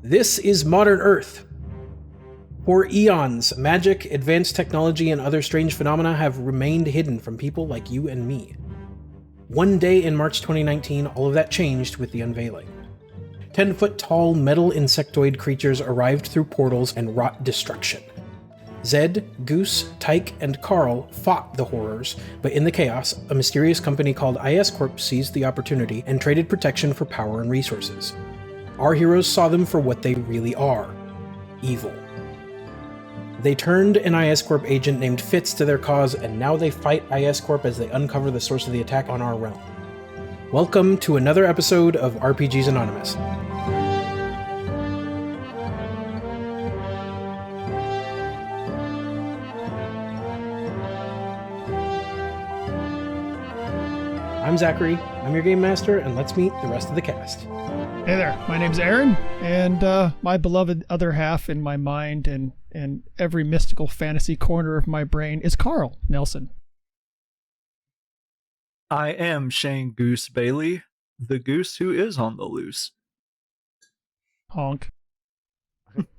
This is modern Earth. For eons, magic, advanced technology, and other strange phenomena have remained hidden from people like you and me. One day in March 2019, all of that changed with the unveiling. 10-foot-tall metal insectoid creatures arrived through portals and wrought destruction. Zed, Goose, Tike, and Carl fought the horrors, but in the chaos, a mysterious company called IS Corp seized the opportunity and traded protection for power and resources. Our heroes saw them for what they really are: evil. They turned an IS Corp agent named Fitz to their cause, and now they fight IS Corp as they uncover the source of the attack on our realm. Welcome to another episode of RPGs Anonymous. I'm Zachary, I'm your game master, and let's meet the rest of the cast. Hey there, my name's Aaron, and my beloved other half in my mind and every mystical fantasy corner of my brain is Carl Nelson. I am Shane Goose Bailey, the goose who is on the loose. Honk.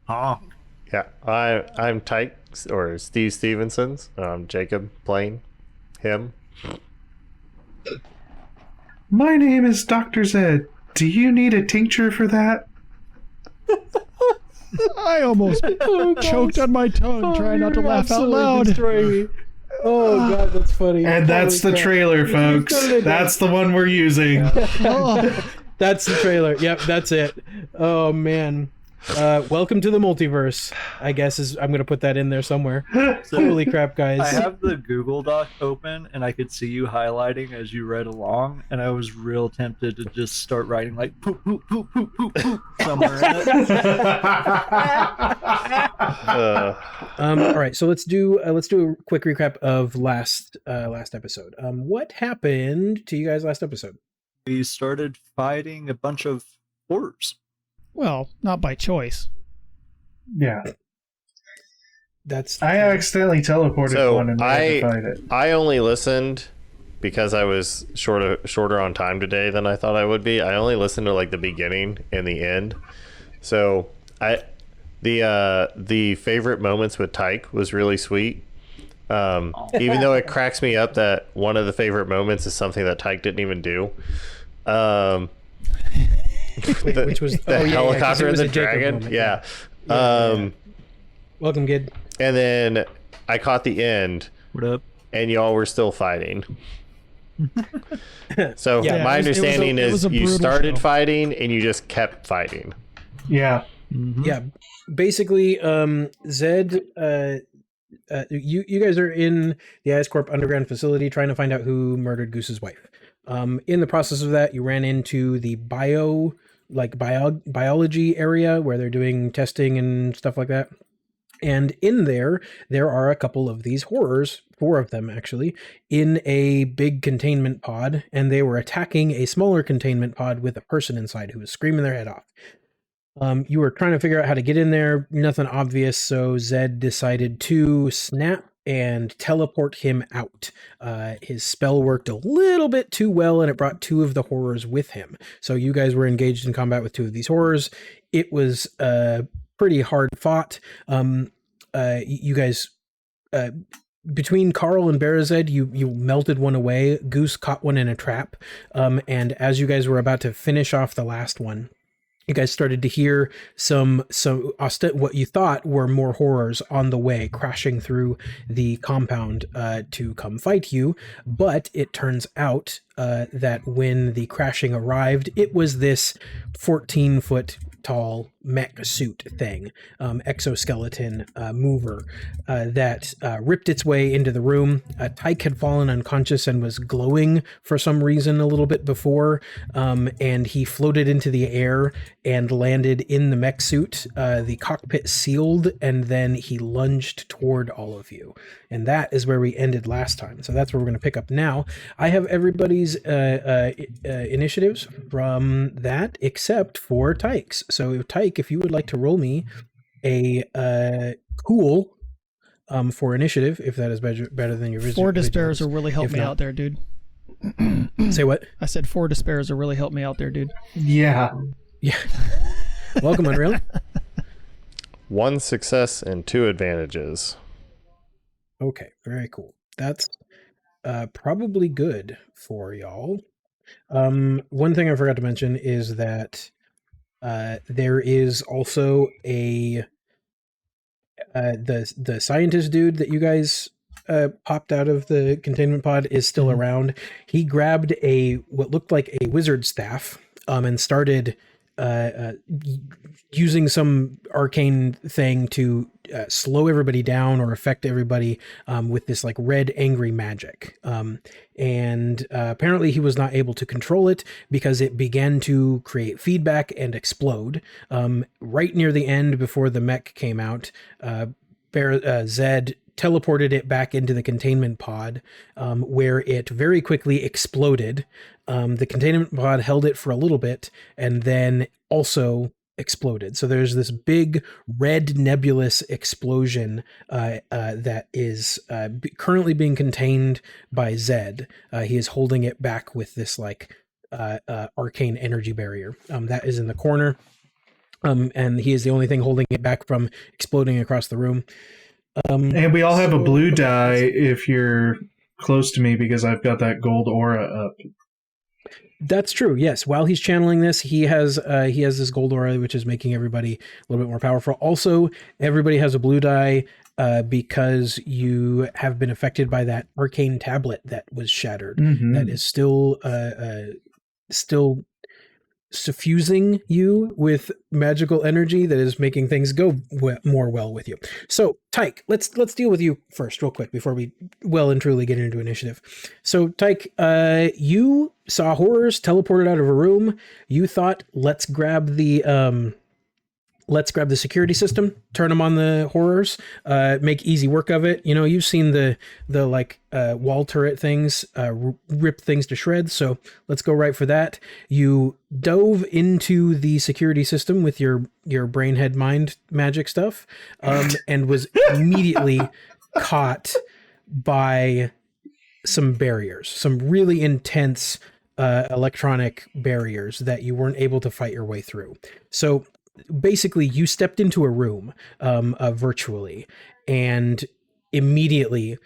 Honk. Yeah, I'm Tike, or Steve Stevenson's. Jacob playing him. My name is Dr. Zed. Do you need a tincture for that? I almost choked on my tongue trying not to laugh out loud. Oh god, that's funny. And that's the trailer, folks. That's the one we're using. That's the trailer. Yep, that's it. Oh man. Welcome to the Multiverse, I guess I'm going to put that in there somewhere. Holy crap, guys. I have the Google Doc open, and I could see you highlighting as you read along, and I was real tempted to just start writing like poop, poop, poop, poop, poop, poop somewhere in it. All right, so let's do a quick recap of last episode. What happened to you guys last episode? We started fighting a bunch of horrors. Well, not by choice. Yeah. I accidentally teleported one and I had to fight it. I only listened because I was shorter on time today than I thought I would be. I only listened to like the beginning and the end. So the favorite moments with Tike was really sweet. Even though it cracks me up that one of the favorite moments is something that Tike didn't even do. Which was the helicopter and the dragon. Moment, yeah. Welcome, kid. And then I caught the end. What up? And y'all were still fighting. So yeah, my understanding is you started show. Fighting and you just kept fighting. Yeah. Mm-hmm. Yeah. Basically, Zed, you guys are in the IS Corp underground facility trying to find out who murdered Goose's wife. In the process of that, you ran into the biology area where they're doing testing and stuff like that. And in there are a couple of these horrors, 4 of them actually, in a big containment pod, and they were attacking a smaller containment pod with a person inside who was screaming their head off. You were trying to figure out how to get in there, nothing obvious, so Zed decided to snap and teleport him out. His spell worked a little bit too well, and it brought 2 of the horrors with him. So you guys were engaged in combat with 2 of these horrors. It was pretty hard fought. You guys, between Carl and Berazed, you melted one away. Goose caught one in a trap. And as you guys were about to finish off the last one, you guys started to hear some what you thought were more horrors on the way, crashing through the compound to come fight you. But it turns out that when the crashing arrived, it was this 14-foot tall mech suit thing, exoskeleton mover that ripped its way into the room. Tike had fallen unconscious and was glowing for some reason a little bit before, and he floated into the air and landed in the mech suit. The cockpit sealed, and then he lunged toward all of you. And that is where we ended last time. So that's where we're going to pick up now. I have everybody's initiatives from that except for Tike's. So Tike, if you would like to roll me a cool for initiative, if that is better than your vision. 4 despairs will really help me out there, dude. Say what? I said 4 despairs will really help me out there, dude. Yeah. Yeah. Welcome, Unreal. 1 success and 2 advantages. Okay, very cool. That's probably good for y'all. One thing I forgot to mention is that there is also a the scientist dude that you guys popped out of the containment pod is still around. He grabbed what looked like a wizard staff and started using some arcane thing to slow everybody down or affect everybody with this like red angry magic. And apparently he was not able to control it because it began to create feedback and explode. Right near the end, before the mech came out, Zed teleported it back into the containment pod, where it very quickly exploded. The containment pod held it for a little bit and then also exploded. So there's this big red nebulous explosion that is currently being contained by Zed. He is holding it back with this like arcane energy barrier that is in the corner. And he is the only thing holding it back from exploding across the room. And we all have a blue die if you're close to me because I've got that gold aura up. That's true. Yes. While he's channeling this, he has this gold aura, which is making everybody a little bit more powerful. Also, everybody has a blue die because you have been affected by that arcane tablet that was shattered. Mm-hmm. That is still suffusing you with magical energy that is making things go more well with you. So, Tike, let's deal with you first real quick before we well and truly get into initiative. So, Tike, you saw horrors teleported out of a room. You thought, let's grab the security system, turn them on the horrors, make easy work of it. You know, you've seen the wall turret things, rip things to shreds. So let's go right for that. You dove into the security system with your brain head mind magic stuff, and was immediately caught by some barriers, some really intense electronic barriers that you weren't able to fight your way through. So basically you stepped into a room virtually, and immediately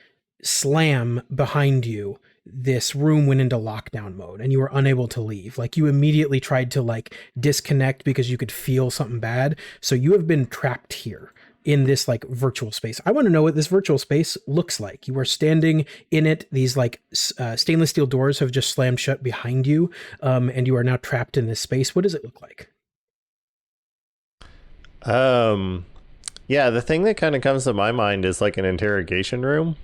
slam behind you, this room went into lockdown mode and you were unable to leave. Like, you immediately tried to like disconnect because you could feel something bad. So you have been trapped here in this like virtual space. I want to know what this virtual space looks like. You are standing in it. These like stainless steel doors have just slammed shut behind you, and you are now trapped in this space. What does it look like? Yeah, the thing that kind of comes to my mind is like an interrogation room.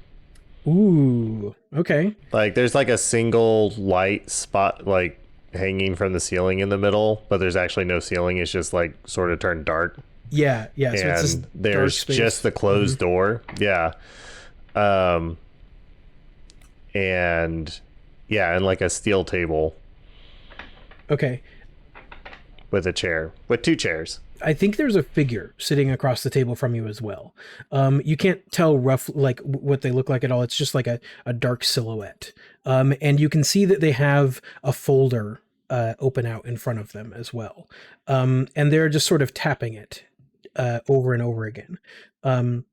Ooh, okay. Like, there's like a single light spot like hanging from the ceiling in the middle, but there's actually no ceiling. It's just like sort of turned dark. Yeah. So and it's this there's just the closed door. Yeah. And like a steel table. Okay. With a chair, with 2 chairs. I think there's a figure sitting across the table from you as well. You can't tell like what they look like at all. It's just like a dark silhouette. And you can see that they have a folder open out in front of them as well. And they're just sort of tapping it over and over again. And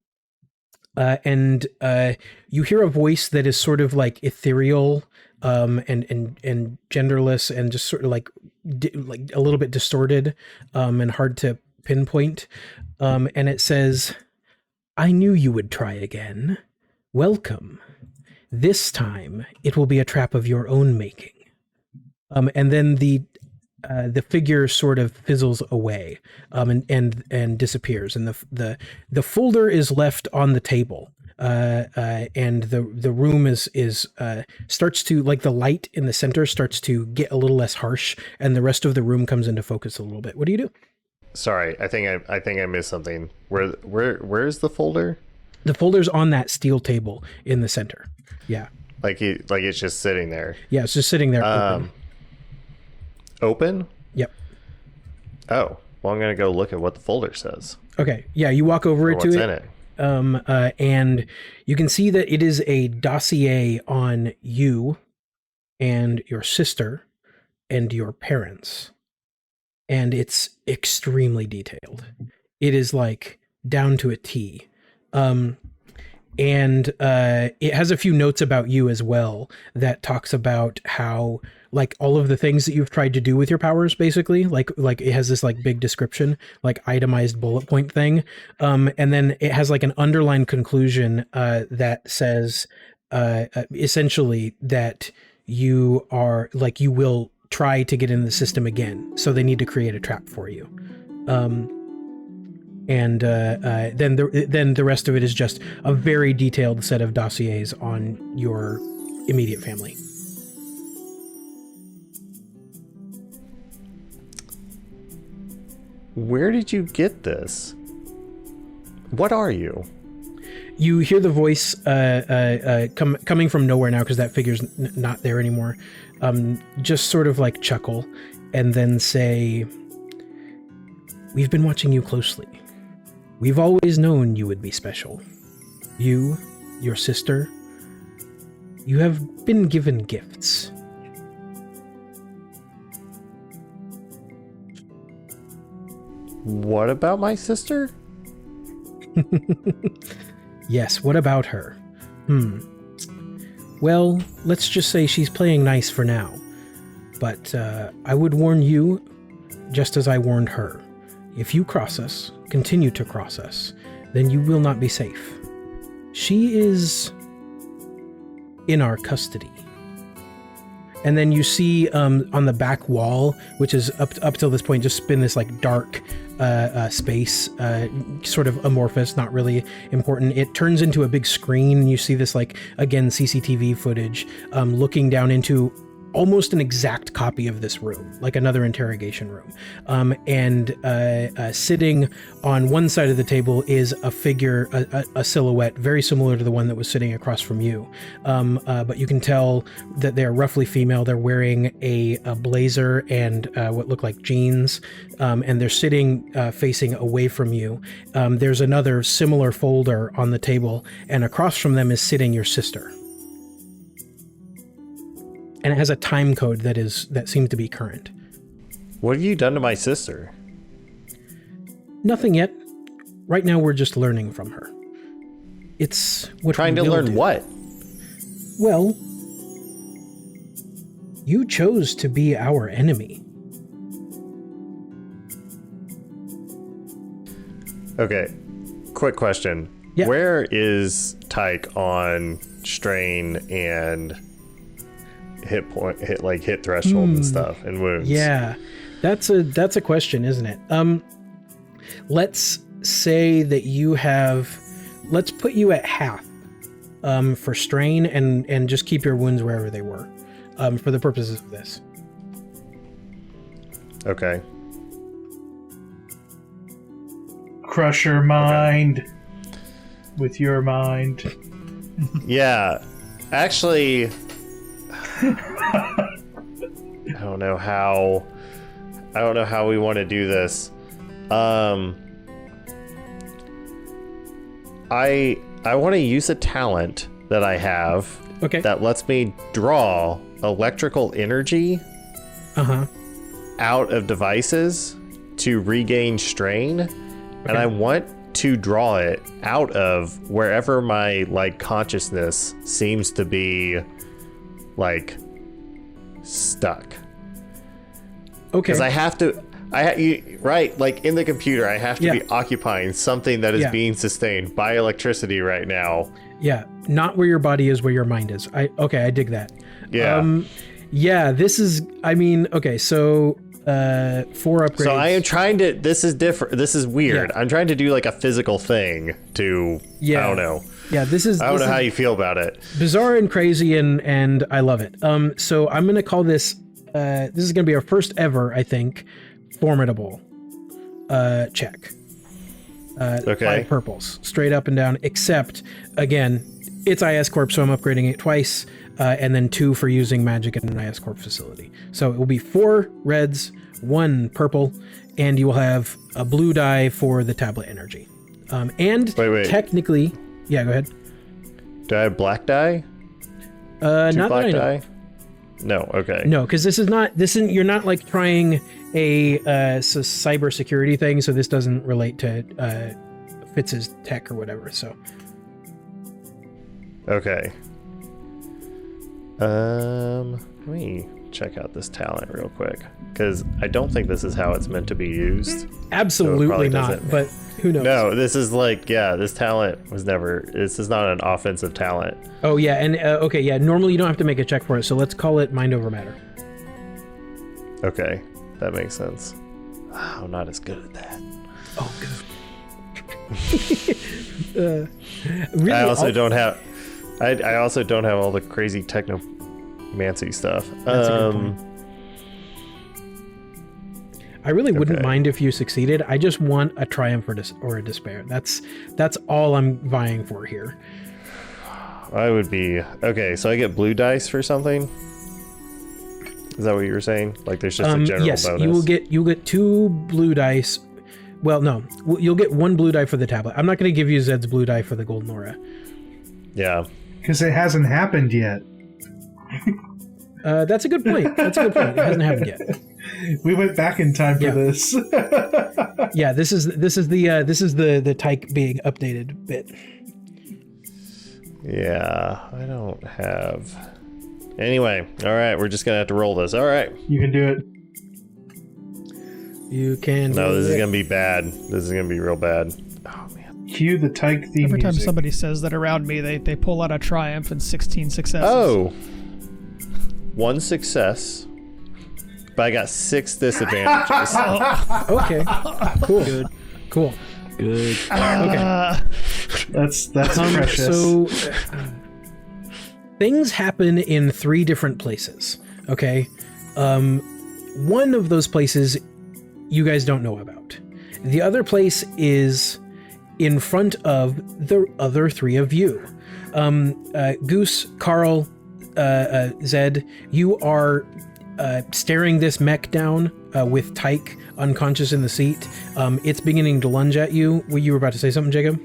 you hear a voice that is sort of like ethereal and genderless and just sort of like a little bit distorted and hard to pinpoint. And it says, "I knew you would try again. Welcome. This time it will be a trap of your own making." And then the figure sort of fizzles away and disappears, and the folder is left on the table. And the room is starts to, like, the light in the center starts to get a little less harsh, and the rest of the room comes into focus a little bit. What do you do? Sorry, I think I missed something. Where's the folder? The folder's on that steel table in the center. Yeah. Like it's just sitting there. Yeah, it's just sitting there. Open. Open? Yep. Oh, well, I'm gonna go look at what the folder says. Okay. Yeah, you walk over to what's it. in it. And you can see that it is a dossier on you and your sister and your parents. and it's extremely detailed. It is like down to a T. And it has a few notes about you as well that talks about how like all of the things that you've tried to do with your powers, basically, like it has this like big description, like itemized bullet point thing. And then it has like an underlined conclusion that says essentially that you are like, you will try to get in the system again. So they need to create a trap for you. And then the rest of it is just a very detailed set of dossiers on your immediate family. Where did you get this? What are you? You hear the voice coming from nowhere now because that figure's not there anymore. Just sort of like chuckle and then say, "We've been watching you closely. We've always known you would be special. You, your sister, you have been given gifts." What about my sister? Yes, what about her? Well, let's just say she's playing nice for now. But I would warn you, just as I warned her. If you cross us, continue to cross us, then you will not be safe. She is in our custody. And then you see on the back wall, which is up till this point just been this like dark space, sort of amorphous, not really important. It turns into a big screen. You see this like, again, CCTV footage looking down into almost an exact copy of this room, like another interrogation room. And sitting on one side of the table is a figure, a silhouette, very similar to the one that was sitting across from you. But you can tell that they're roughly female. They're wearing a blazer and what look like jeans, and they're sitting facing away from you. There's another similar folder on the table, and across from them is sitting your sister. And it has a time code that seems to be current. What have you done to my sister? Nothing yet. Right now we're just learning from her. It's what Trying to learn what? Well, you chose to be our enemy. Okay, quick question. Yeah. Where is Tike on strain and hit threshold and stuff and wounds? Yeah, that's a question, isn't it? Let's say that you have. Let's put you at half for strain and just keep your wounds wherever they were for the purposes of this. Okay. Crush your mind with your mind. Yeah, actually, I don't know how we want to do this. I want to use a talent that I have that lets me draw electrical energy out of devices to regain strain, and I want to draw it out of wherever my consciousness seems to be stuck. Okay. Because I have to, in the computer, I have to be occupying something that is being sustained by electricity right now. Yeah, not where your body is, where your mind is. I dig that. Yeah. This is, so 4 upgrades. So I am trying to, this is different, this is weird. Yeah. I'm trying to do a physical thing to, I don't know. Yeah, I don't know how you feel about it. Bizarre and crazy, and I love it. So I'm going to call this, this is going to be our first ever, I think, formidable check. 5 purples, straight up and down, except, again, it's IS Corp, so I'm upgrading it twice, and then 2 for using magic in an IS Corp facility. So it will be 4 reds, 1 purple, and you will have a blue die for the tablet energy. And wait. Technically, yeah, go ahead. Do I have black die? 2 Not black die? No, okay. No, because this isn't, you're not trying cybersecurity thing, so this doesn't relate to Fitz's tech or whatever. So Okay. Let me check out this talent real quick, because I don't think this is how it's meant to be used. Absolutely not, doesn't. but who knows? No, this is like, this talent was never, this is not an offensive talent. Oh yeah, and okay, yeah, normally you don't have to make a check for it, so let's call it mind over matter. Okay, that makes sense. Wow, I'm not as good at that. Oh, good. Really, I also don't have all the crazy technomancy stuff. That's a good point. I really wouldn't mind if you succeeded. I just want a triumph or a despair. That's all I'm vying for here. I would be okay. So I get blue dice for something. Is that what you were saying? Like there's just a general yes, bonus. you'll get 2 blue dice. Well, no, you'll get 1 blue die for the tablet. I'm not going to give you Zed's blue die for the golden aura. Yeah. Because it hasn't happened yet. That's a good point. It hasn't happened yet. We went back in time for this. Yeah, this is the Tike being updated bit. Yeah, I don't have. Anyway, all right, we're just gonna have to roll this. All right. You can do it. You can. No, this is gonna be bad. This is gonna be real bad. Oh man. Cue the Tike theme Every time music. somebody says that around me, they pull out a triumph and 16 successes. Oh. 1 success. But I got 6 disadvantages. Okay. Cool. Good. Cool. Good. Okay. That's precious. So things happen in 3 different places. Okay. One of those places you guys don't know about. The other place is in front of the other 3 of you. Goose, Carl, Zed, you are staring this mech down with Tike unconscious in the seat. It's beginning to lunge at you. You were about to say something, Jacob?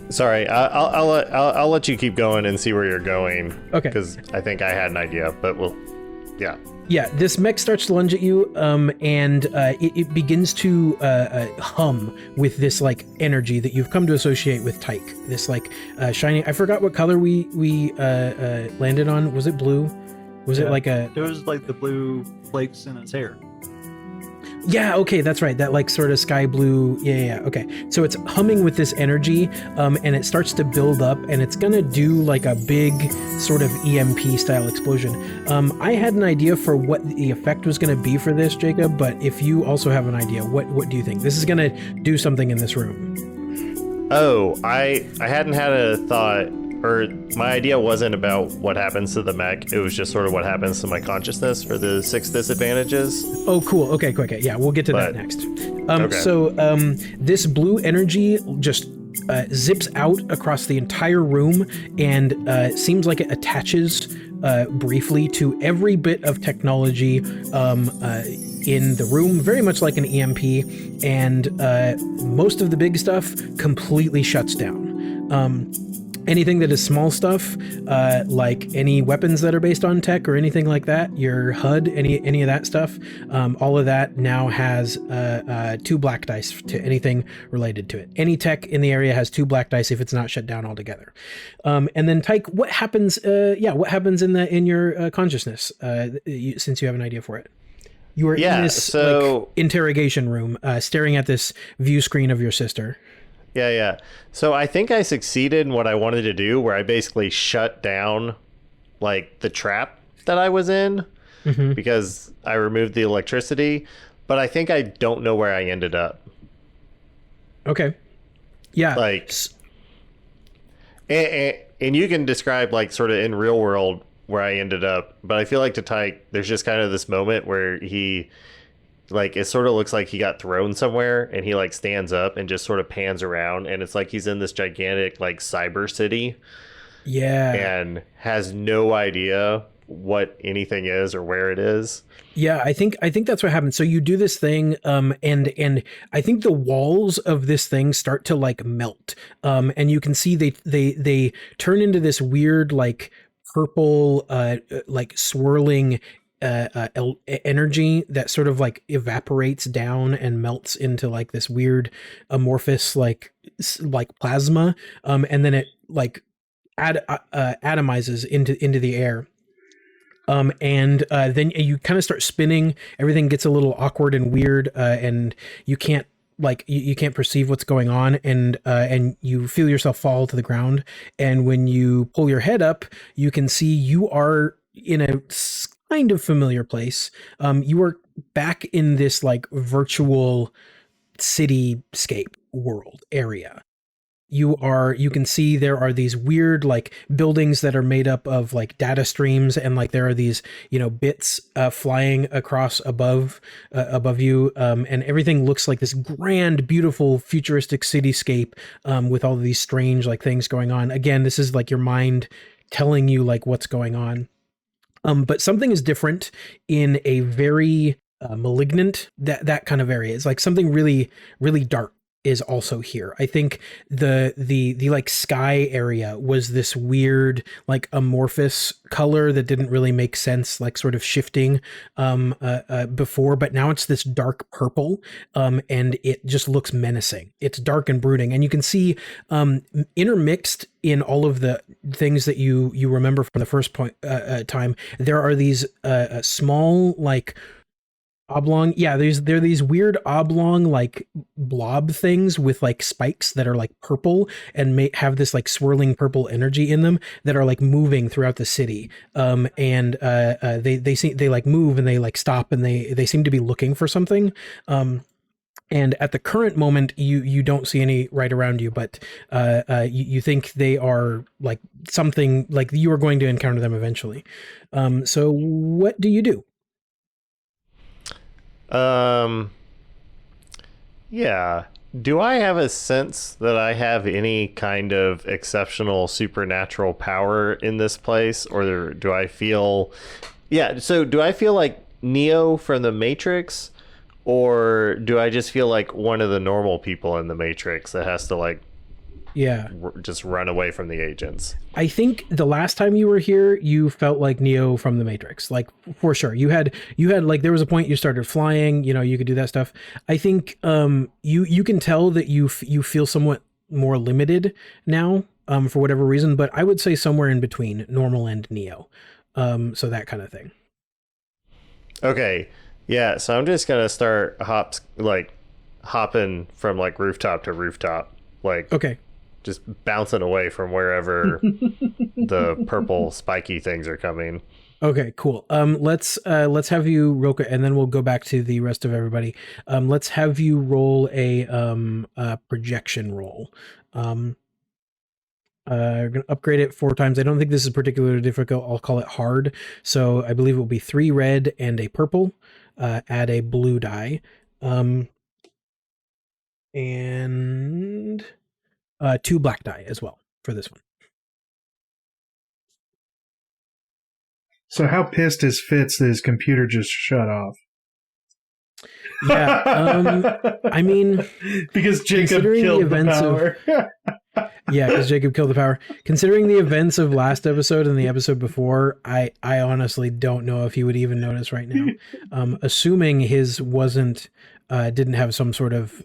Sorry, I'll let you keep going and see where you're going. Okay. Because I think I had an idea, but yeah. Yeah, this mech starts to lunge at you, and it begins to hum with this like energy that you've come to associate with Tike. This like shining. I forgot what color we landed on. Was it blue? Was it like a? It was like the blue flakes in his hair. Yeah, okay, that's right. That like sort of sky blue. Yeah, okay. So it's humming with this energy, and it starts to build up, and it's gonna do like a big sort of EMP style explosion. I had an idea for what the effect was gonna be for this, Jacob, but if you also have an idea, what do you think? This is gonna do something in this room. Oh, I hadn't had a thought, or my idea wasn't about what happens to the mech. It was just sort of what happens to my consciousness for the 6 disadvantages. Oh, cool. Okay. Yeah, we'll get to that next. So this blue energy just zips out across the entire room and seems like it attaches briefly to every bit of technology in the room, very much like an EMP, and most of the big stuff completely shuts down. Anything that is small stuff, like any weapons that are based on tech or anything like that, your HUD, any of that stuff, all of that now has 2 black dice to anything related to it. Any tech in the area has 2 black dice if it's not shut down altogether. And then Tike, what happens? What happens in your consciousness? Since you have an idea for it, you are in this like, interrogation room, staring at this view screen of your sister. Yeah. So I think I succeeded in what I wanted to do, where I basically shut down like the trap that I was in because I removed the electricity, but I think I don't know where I ended up. Okay. Yeah. Like, and you can describe like sort of in real world where I ended up, but I feel like to Tike, there's just kind of this moment where he, like, it sort of looks like he got thrown somewhere and he like stands up and just sort of pans around, and it's like he's in this gigantic like cyber city. Yeah. And has no idea what anything is or where it is. Yeah, I think that's what happens. So you do this thing, and I think the walls of this thing start to like melt, and you can see they turn into this weird like purple, like swirling energy that sort of like evaporates down and melts into like this weird amorphous like plasma, and then it like atomizes into the air. And then you kind of start spinning. Everything gets a little awkward and weird, and you can't you can't perceive what's going on, and you feel yourself fall to the ground. And when you pull your head up, you can see you are in a kind of familiar place. You are back in this like virtual cityscape world area. You can see there are these weird like buildings that are made up of like data streams, and like there are these, you know, bits flying across above you, and everything looks like this grand, beautiful, futuristic cityscape, with all of these strange like things going on. Again, this is like your mind telling you like what's going on. But something is different in a very malignant that kind of area. It's like something really, really dark is also here. I think the like sky area was this weird like amorphous color that didn't really make sense, like sort of shifting before, but now it's this dark purple, and it just looks menacing. It's dark and brooding, and you can see intermixed in all of the things that you remember from the first time, there are these small like oblong, there are these weird oblong like blob things with like spikes that are like purple and may have this like swirling purple energy in them that are like moving throughout the city, and they like move and they like stop, and they seem to be looking for something. And at the current moment, you don't see any right around you, but you think they are like something, like you are going to encounter them eventually. So what do you do? Yeah. Do I have a sense that I have any kind of exceptional supernatural power in this place, or do I feel... Yeah, so do I feel like Neo from the Matrix, or do I just feel like one of the normal people in the Matrix that has to like just run away from the agents? I think the last time you were here, you felt like Neo from the Matrix, like for sure. You had like, there was a point you started flying, you know, you could do that stuff. I think you can tell that you feel somewhat more limited now, for whatever reason, but I would say somewhere in between normal and Neo. So that kind of thing. Okay. Yeah, so I'm just gonna start hopping from like rooftop to rooftop, like okay, just bouncing away from wherever the purple spiky things are coming. Okay, cool. Let's have you roll, and then we'll go back to the rest of everybody. Let's have you roll a projection roll. We're gonna upgrade it 4 times. I don't think this is particularly difficult. I'll call it hard. So I believe it will be 3 red and a purple. Add a blue die, and 2 black die as well for this one. So how pissed is Fitz that his computer just shut off? Yeah, I mean, because Jacob killed the power. Yeah, because Jacob killed the power. Considering the events of last episode and the episode before, I honestly don't know if he would even notice right now. Assuming his didn't have some sort of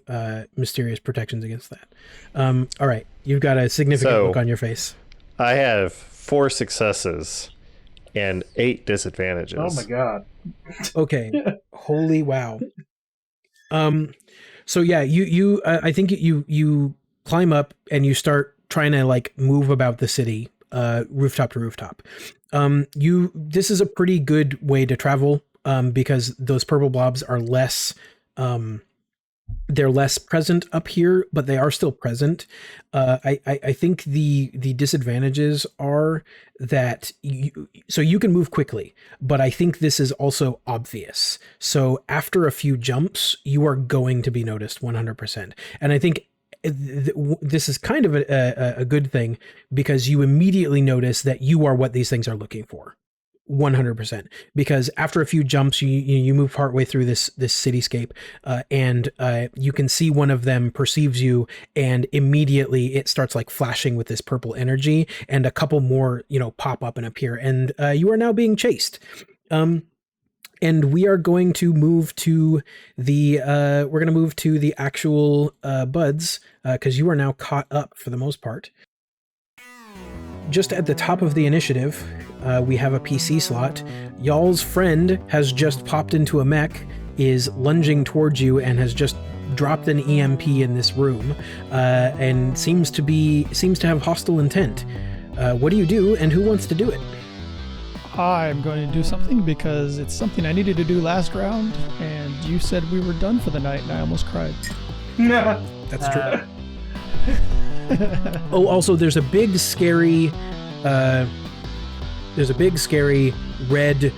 mysterious protections against that. All right, you've got a significant look on your face. I have 4 successes and 8 disadvantages. Oh my god. Okay. Holy wow. So yeah, you I think you climb up and you start trying to like move about the city, rooftop to rooftop. This is a pretty good way to travel, because those purple blobs are less, they're less present up here, but they are still present. I think the disadvantages are that you can move quickly, but I think this is also obvious. So after a few jumps, you are going to be noticed 100%. And I think this is kind of a good thing, because you immediately notice that you are what these things are looking for. 100%, because after a few jumps, you move partway through this cityscape, and you can see one of them perceives you, and immediately it starts like flashing with this purple energy, and a couple more pop up and appear, and you are now being chased. and we are going to move to the actual buds, because you are now caught up for the most part. Just at the top of the initiative, we have a PC slot. Y'all's friend has just popped into a mech, is lunging towards you, and has just dropped an EMP in this room, and seems to have hostile intent. What do you do, and who wants to do it? I'm going to do something because it's something I needed to do last round, and you said we were done for the night, and I almost cried. That's true. Oh, also, there's a big scary red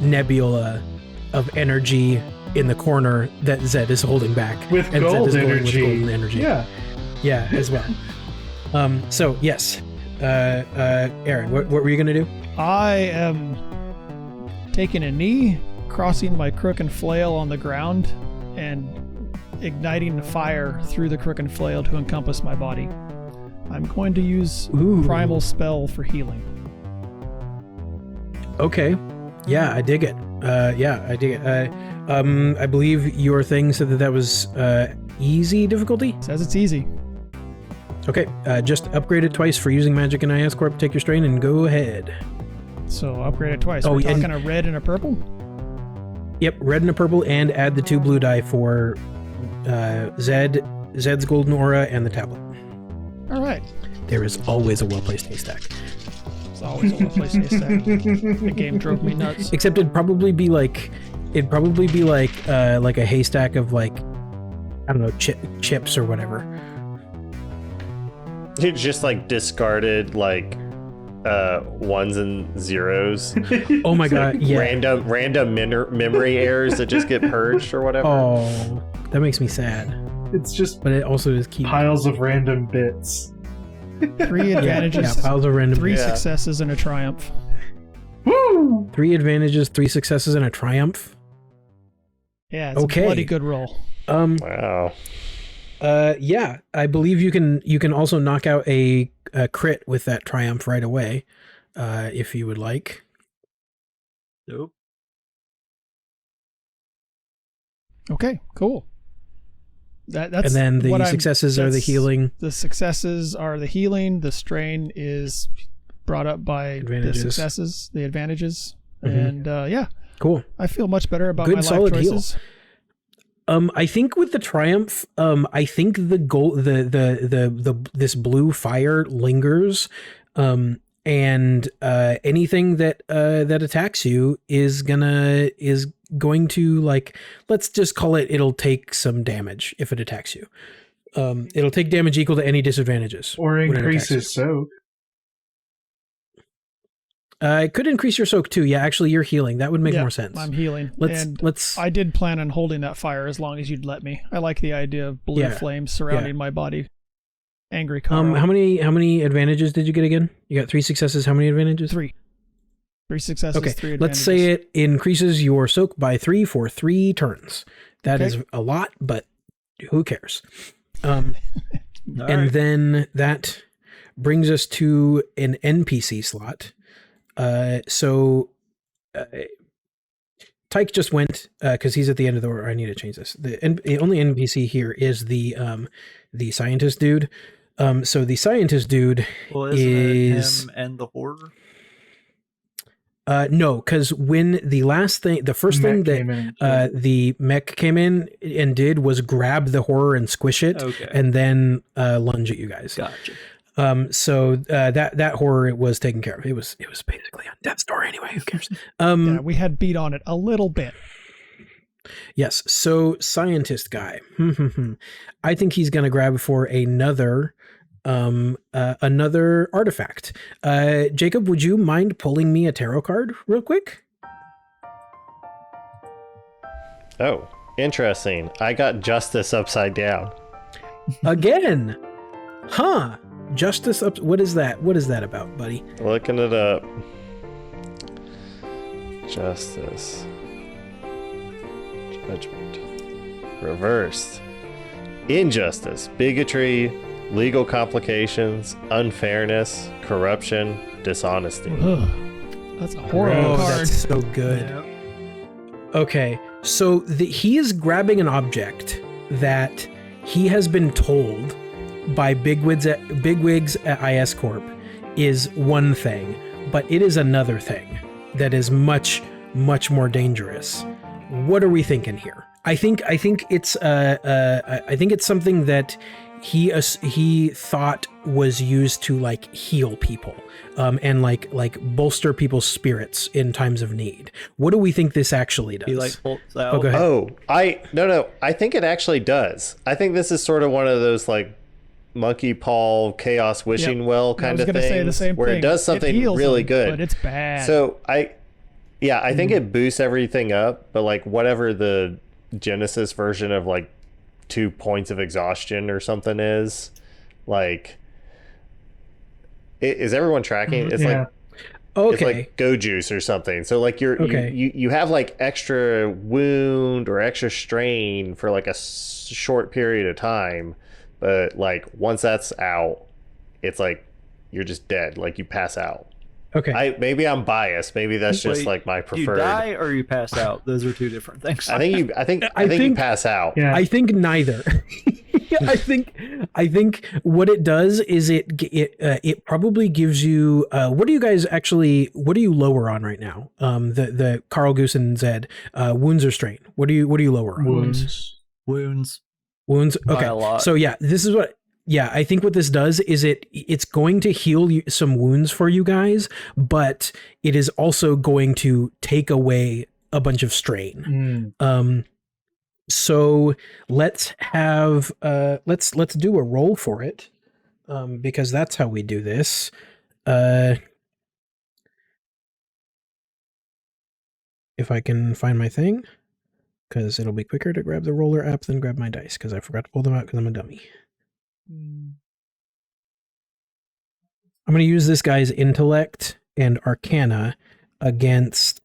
nebula of energy in the corner that Zed is holding back. With and gold Zed is energy. with golden energy. Yeah, as well. So yes, Aaron, what were you gonna do? I am taking a knee, crossing my crook and flail on the ground, and igniting the fire through the crook and flail to encompass my body. I'm going to use Ooh. primal spell for healing. Okay. Yeah, I dig it. I dig it. I believe your thing said that was easy difficulty. Says it's easy. Okay, just upgrade it twice for using magic in IS Corp. Take your strain and go ahead. So upgrade it twice. Oh, We're and- talking a red and a purple? Yep, red and a purple, and add the 2 blue die for Zed's golden aura and the tablet. All right. There is always a well-placed haystack. It's always a well-placed haystack. The game drove me nuts. Except it'd probably be like a haystack of like, I don't know, chips or whatever. It's just like discarded like ones and zeros. Oh my god, yeah. Random memory errors that just get purged or whatever. Oh, that makes me sad. It's just But it also is key. piles of random bits. 3 advantages, Yeah, piles of random. 3 Yeah. successes, and a triumph. Woo! 3 advantages, 3 successes, and a triumph. Yeah, it's Okay. a bloody good roll. Wow. Yeah, I believe you can also knock out a crit with that triumph right away, if you would like. Nope. Okay, cool. That's And then the what successes are the that's- healing. The successes are the healing. The strain is brought up by Advantages. the successes, the advantages, Mhm. and yeah, Cool. I feel much better about Good, my life solid heal. choices. I think with the triumph, I think the this blue fire lingers, and anything that attacks you is going to, like, let's just call it, it'll take some damage if it attacks you. It'll take damage equal to any disadvantages. Or when it increase attacks you. his soak. It could increase your soak too. Yeah, actually, you're healing. That would make Yeah, more sense. I'm healing. and Let's. I did plan on holding that fire as long as you'd let me. I like the idea of blue Yeah. flames surrounding my body. Angry Carl. How many advantages did you get again? You got 3 successes. How many advantages? 3. 3 successes, Okay, 3 advantages. let's say it increases your soak by 3 for 3 turns. That Okay. is a lot, but who cares? All And right. then that brings us to an NPC slot. Tike just went because he's at the end of the order. I need to change this. The only NPC here is the scientist dude. So the scientist dude Well, isn't is it him and the horror? no, because when the first thing Mech that came in. the mech came in and did was grab the horror and squish it, Okay. and then lunge at you guys. Gotcha. So that horror, it was taken care of. It was basically on death's door anyway. Who cares? Yeah, we had beat on it a little bit. Yes. So scientist guy. I think he's gonna grab for another artifact. Jacob, would you mind pulling me a tarot card real quick? Oh, interesting. I got justice upside down. Again. Huh. Justice up. What is that? What is that about, buddy? Looking it up. Justice. Judgment. Reversed. Injustice. Bigotry. Legal complications. Unfairness. Corruption. Dishonesty. Ugh, that's a horrible Oh, card. that's so good. Yeah. Okay, so he is grabbing an object that he has been told by bigwigs at IS Corp is one thing, but it is another thing that is much, much more dangerous. What are we thinking here? I think it's something that he thought was used to like heal people, and like bolster people's spirits in times of need. What do we think this actually does? He like pulls out. Oh, go ahead. No, I think it actually does. I think this is sort of one of those like monkey paw chaos wishing well kind of things, say the same where thing. it does something really good, but it's bad. So I think it boosts everything up, but like whatever the Genesis version of like 2 points of exhaustion or something is, like, is everyone tracking? It's like, okay, it's like go juice or something. So like you have like extra wound or extra strain for like a short period of time, but like once that's out, it's like you're just dead. Like you pass out. Okay. Maybe I'm biased. Maybe that's just like my preferred. You die or you pass out. Those are two different things. I think you pass out. Yeah. I think neither. I think what it does is it probably gives you what are you lower on right now? The Carl, Goose, and Zed, wounds or strain. What are you lower on? Wounds. Okay. A lot. So yeah, this is what. Yeah, I think what this does is it's going to heal some wounds for you guys, but it is also going to take away a bunch of strain. So let's have let's do a roll for it, because that's how we do this. If I can find my thing, because it'll be quicker to grab the roller app than grab my dice, because I forgot to pull them out because I'm a dummy. I'm going to use this guy's intellect and arcana against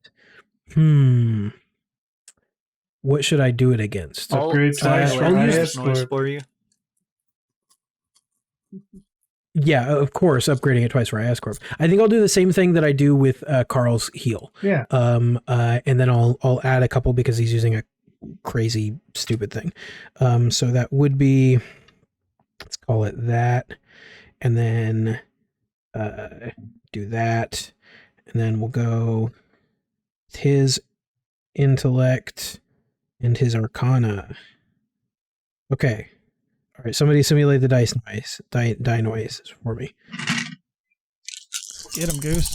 what should I do it against? Upgrade twice for you. Yeah, of course, upgrading it twice for IS Corp. I think I'll do the same thing that I do with Carl's heal. Yeah. And then I'll add a couple because he's using a crazy stupid thing. So that would be, let's call it that, and then do that, and then we'll go with his intellect and his arcana. Okay. All right, somebody simulate the die noise for me. Get him, Goose.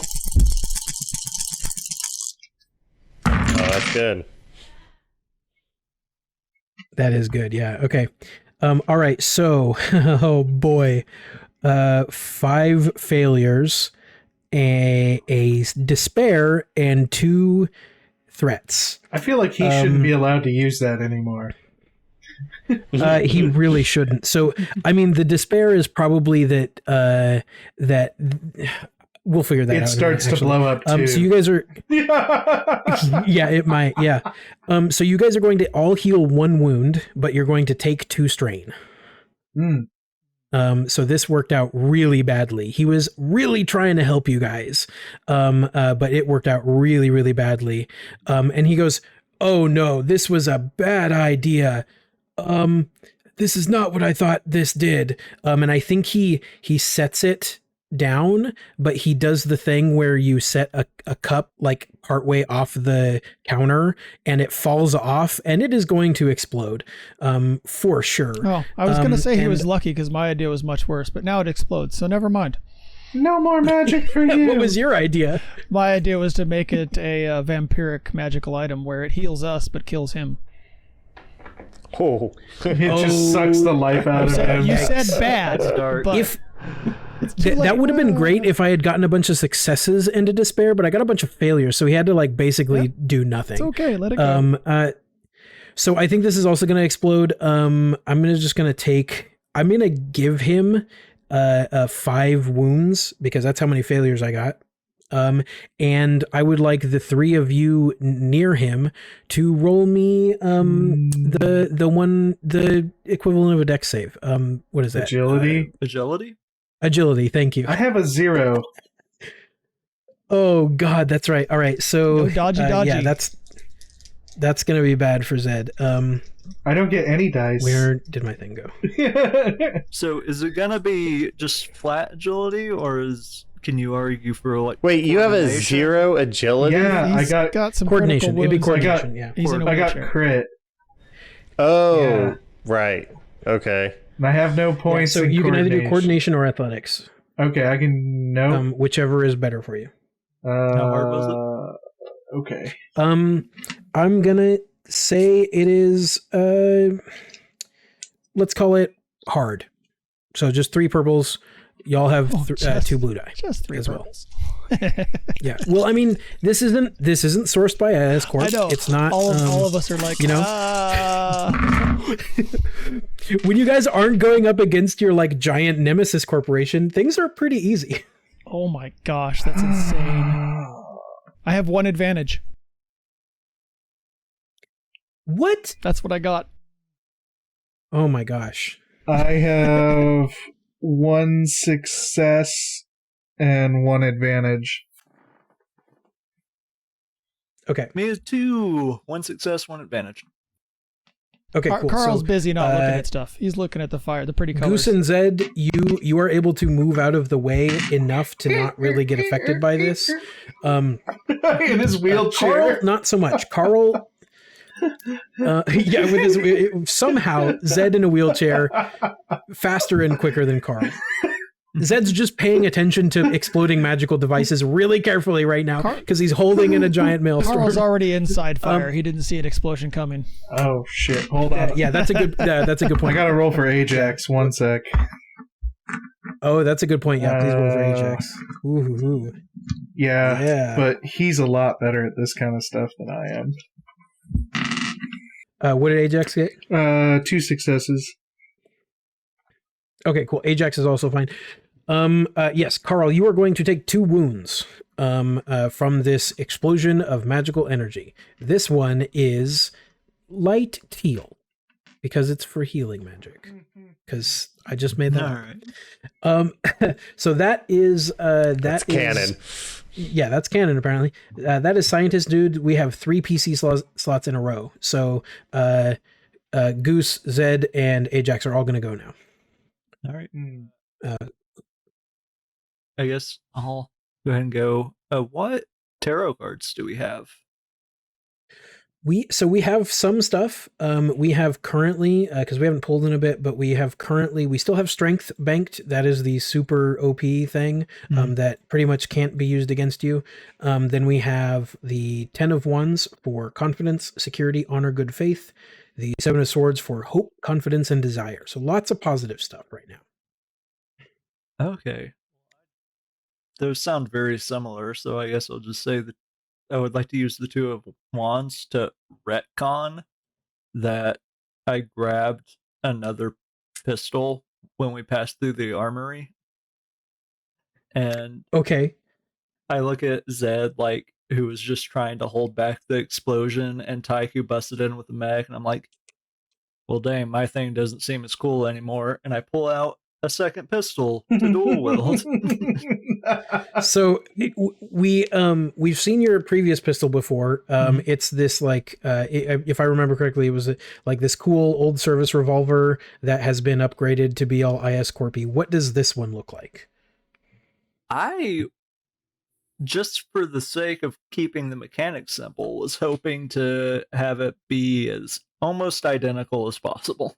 Oh, that's good. That is good, yeah. Okay. All right, so, oh boy, 5 failures, a despair, and 2 threats. I feel like he shouldn't be allowed to use that anymore. He really shouldn't. So, I mean, the despair is probably that we'll figure that out. It starts to blow up too. So you guys are, yeah, it might, yeah. So you guys are going to all heal 1 wound, but you're going to take 2 strain. So this worked out really badly. He was really trying to help you guys, but it worked out really, really badly. And he goes, "Oh no, this was a bad idea. This is not what I thought this did." And I think he sets it down, but he does the thing where you set a cup like partway off the counter and it falls off and it is going to explode, for sure. Oh, I was going to say he was lucky because my idea was much worse, but now it explodes, so never mind. No more magic for you. What was your idea? My idea was to make it a vampiric magical item where it heals us but kills him. Oh, it just sucks the life out of him. You said bad, but if that would have been great if I had gotten a bunch of successes and a despair, but I got a bunch of failures, so he had to like basically do nothing. It's okay, let it go. So I think this is also going to explode. I'm going to give him 5 wounds because that's how many failures I got. And I would like the 3 of you near him to roll me the equivalent of a dex save. What is that? Agility? Agility, thank you. I have a 0. Oh god, that's right. All right, so dodgy. yeah, That's gonna be bad for Zed. I don't get any dice. Where did my thing go? So is it gonna be just flat agility, or can you argue for like? Wait, you have a coordination? 0 agility? Yeah, He's I got some Coordination. critical It'd be wounds. coordination. Yeah. He's in a I got wheelchair. crit, Oh, Yeah. right. Okay. and I have no Yeah, points. so in you can either do coordination or athletics, Okay, I can whichever is better for you. How hard was Okay. I'm gonna say it is. Let's call it hard. So just 3 purples. Y'all have just- 2 blue die Just 3 as well. purples. Yeah. Well, I mean, this isn't sourced by IS Corp. I know. It's not. All of us are like, you know? When you guys aren't going up against your like giant nemesis corporation, things are pretty easy. oh my gosh, that's insane. I have 1 advantage. What? That's what I got. Oh my gosh. I have 1 success and 1 advantage. Okay. Me is 2. 1 success, 1 advantage. Okay. Cool. Carl's So, busy not looking at stuff. He's looking at the fire, the pretty colors. Goose and Zed, you are able to move out of the way enough to not really get affected by this. In his Carl, wheelchair. not so much. Carl, yeah, with his somehow Zed in a wheelchair, faster and quicker than Carl. Zed's just paying attention to exploding magical devices really carefully right now because he's holding in a giant maelstrom. Carl's already inside fire. He didn't see an explosion coming. Oh shit! Hold on. Yeah, that's a good. That's a good I point. gotta roll for Ajax. 1 sec. Oh, that's a good point. Yeah, please roll for Ajax. Ooh. Yeah, Yeah. but he's a lot better at this kind of stuff than I am. What did Ajax get? 2 successes. Okay, cool. Ajax is also fine. Yes, Carl, you are going to take 2 wounds from this explosion of magical energy. This one is light teal because it's for healing magic. Because I just made that All up. right. So that is That's canon. Yeah, that's canon apparently. That is scientist dude. We have 3 PC slots in a row. So Goose, Zed, and Ajax are all going to go now. All right. Uh, I guess I'll go ahead and go. What tarot cards do we have? We have some stuff. We have currently because we haven't pulled in a bit, but we still have strength banked. That is the super OP thing that pretty much can't be used against you. Then we have the 10 of Wands for confidence, security, honor, good faith. The 7 of Swords for hope, confidence, and desire. So lots of positive stuff right now. Okay. Those sound very similar, so I guess I'll just say that I would like to use the 2 of Wands to retcon that I grabbed another pistol when we passed through the armory. And Okay. I look at Zed, like, who was just trying to hold back the explosion, and Tike, who busted in with the mech, and I'm like, well, dang, my thing doesn't seem as cool anymore, and I pull out a second pistol to dual wield. So we've seen your previous pistol before. It's this like if I remember correctly, it was like this cool old service revolver that has been upgraded to be all IS Corpy. What does this one look like? I, just for the sake of keeping the mechanics simple, was hoping to have it be as almost identical as possible.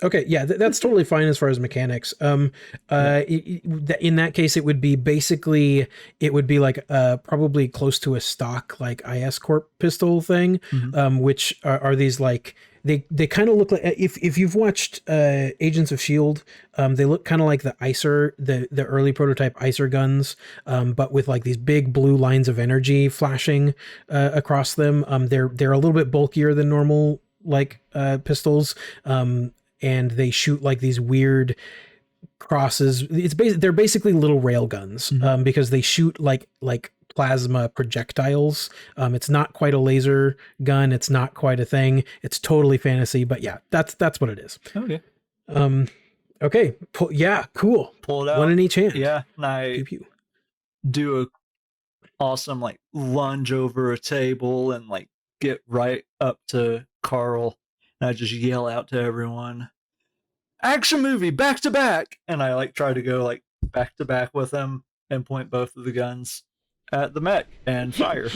Okay, yeah, that's totally fine as far as mechanics. In that case, it would be like probably close to a stock like IS Corp pistol thing, which are these like they kind of look like if you've watched Agents of Shield, they look kind of like the ICER, the early prototype ICER guns, but with like these big blue lines of energy flashing across them. They're a little bit bulkier than normal like pistols. And they shoot like these weird crosses. They're basically little rail guns because they shoot like plasma projectiles. It's not quite a laser gun. It's not quite a thing. It's totally fantasy. But yeah, that's what it is. Okay. Okay. Yeah. Cool. Pull it out. One in each hand. Yeah, and I Pew, pew. do a awesome like lunge over a table and like get right up to Carl, and I just yell out to everyone, "Action movie, back to back!" And I like try to go like back to back with him and point both of the guns at the mech and fire.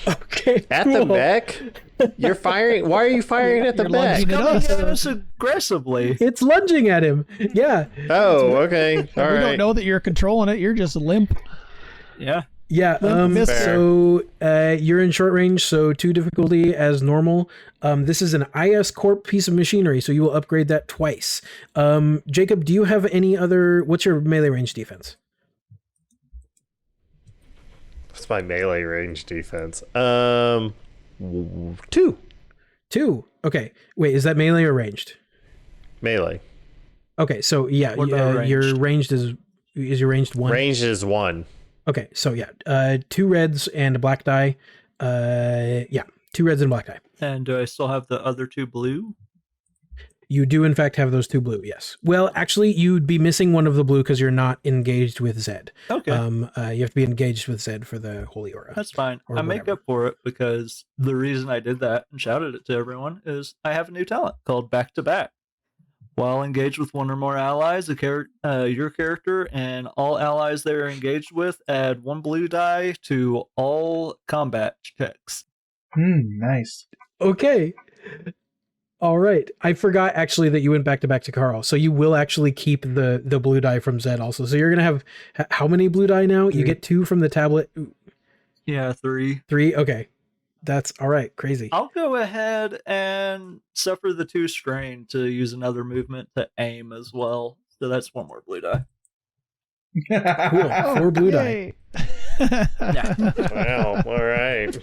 Okay. At cool. the mech? You're firing? Why are you firing at the You're mech? lunging Coming us. at us aggressively. It's lunging at him. Yeah. Oh, okay. All We don't right. know that you're controlling it. You're just limp. Yeah. Yeah. Miss- So you're in short range, so 2 difficulty as normal. This is an IS Corp piece of machinery, so you will upgrade that twice. Jacob, do you have any other? What's your melee range defense? What's my melee range defense? 2. 2. Okay. Wait, is that melee or ranged? Melee. Okay, so yeah, What about your ranged? ranged is your ranged 1. Range is 1. Okay, so yeah, 2 reds and a black die. 2 reds and a black die. And do I still have the other 2 blue? You do in fact have those 2 blue. Yes. Well, actually, you'd be missing one of the blue because you're not engaged with Zed. Okay. You have to be engaged with Zed for the Holy Aura. That's fine. or I make whatever. up for it because the reason I did that and shouted it to everyone is I have a new talent called Back to Back. While engaged with one or more allies, your character and all allies they are engaged with add 1 blue die to all combat checks. Nice. Okay. All right. I forgot actually that you went back to Carl. So you will actually keep the blue die from Zed also. So you're going to have how many blue die now? 3. You get 2 from the tablet. Yeah, 3. 3. Okay. That's all right. Crazy. I'll go ahead and suffer the 2 strain to use another movement to aim as well. So that's 1 more blue die. Cool. 4 blue die. Yay. Wow. All right.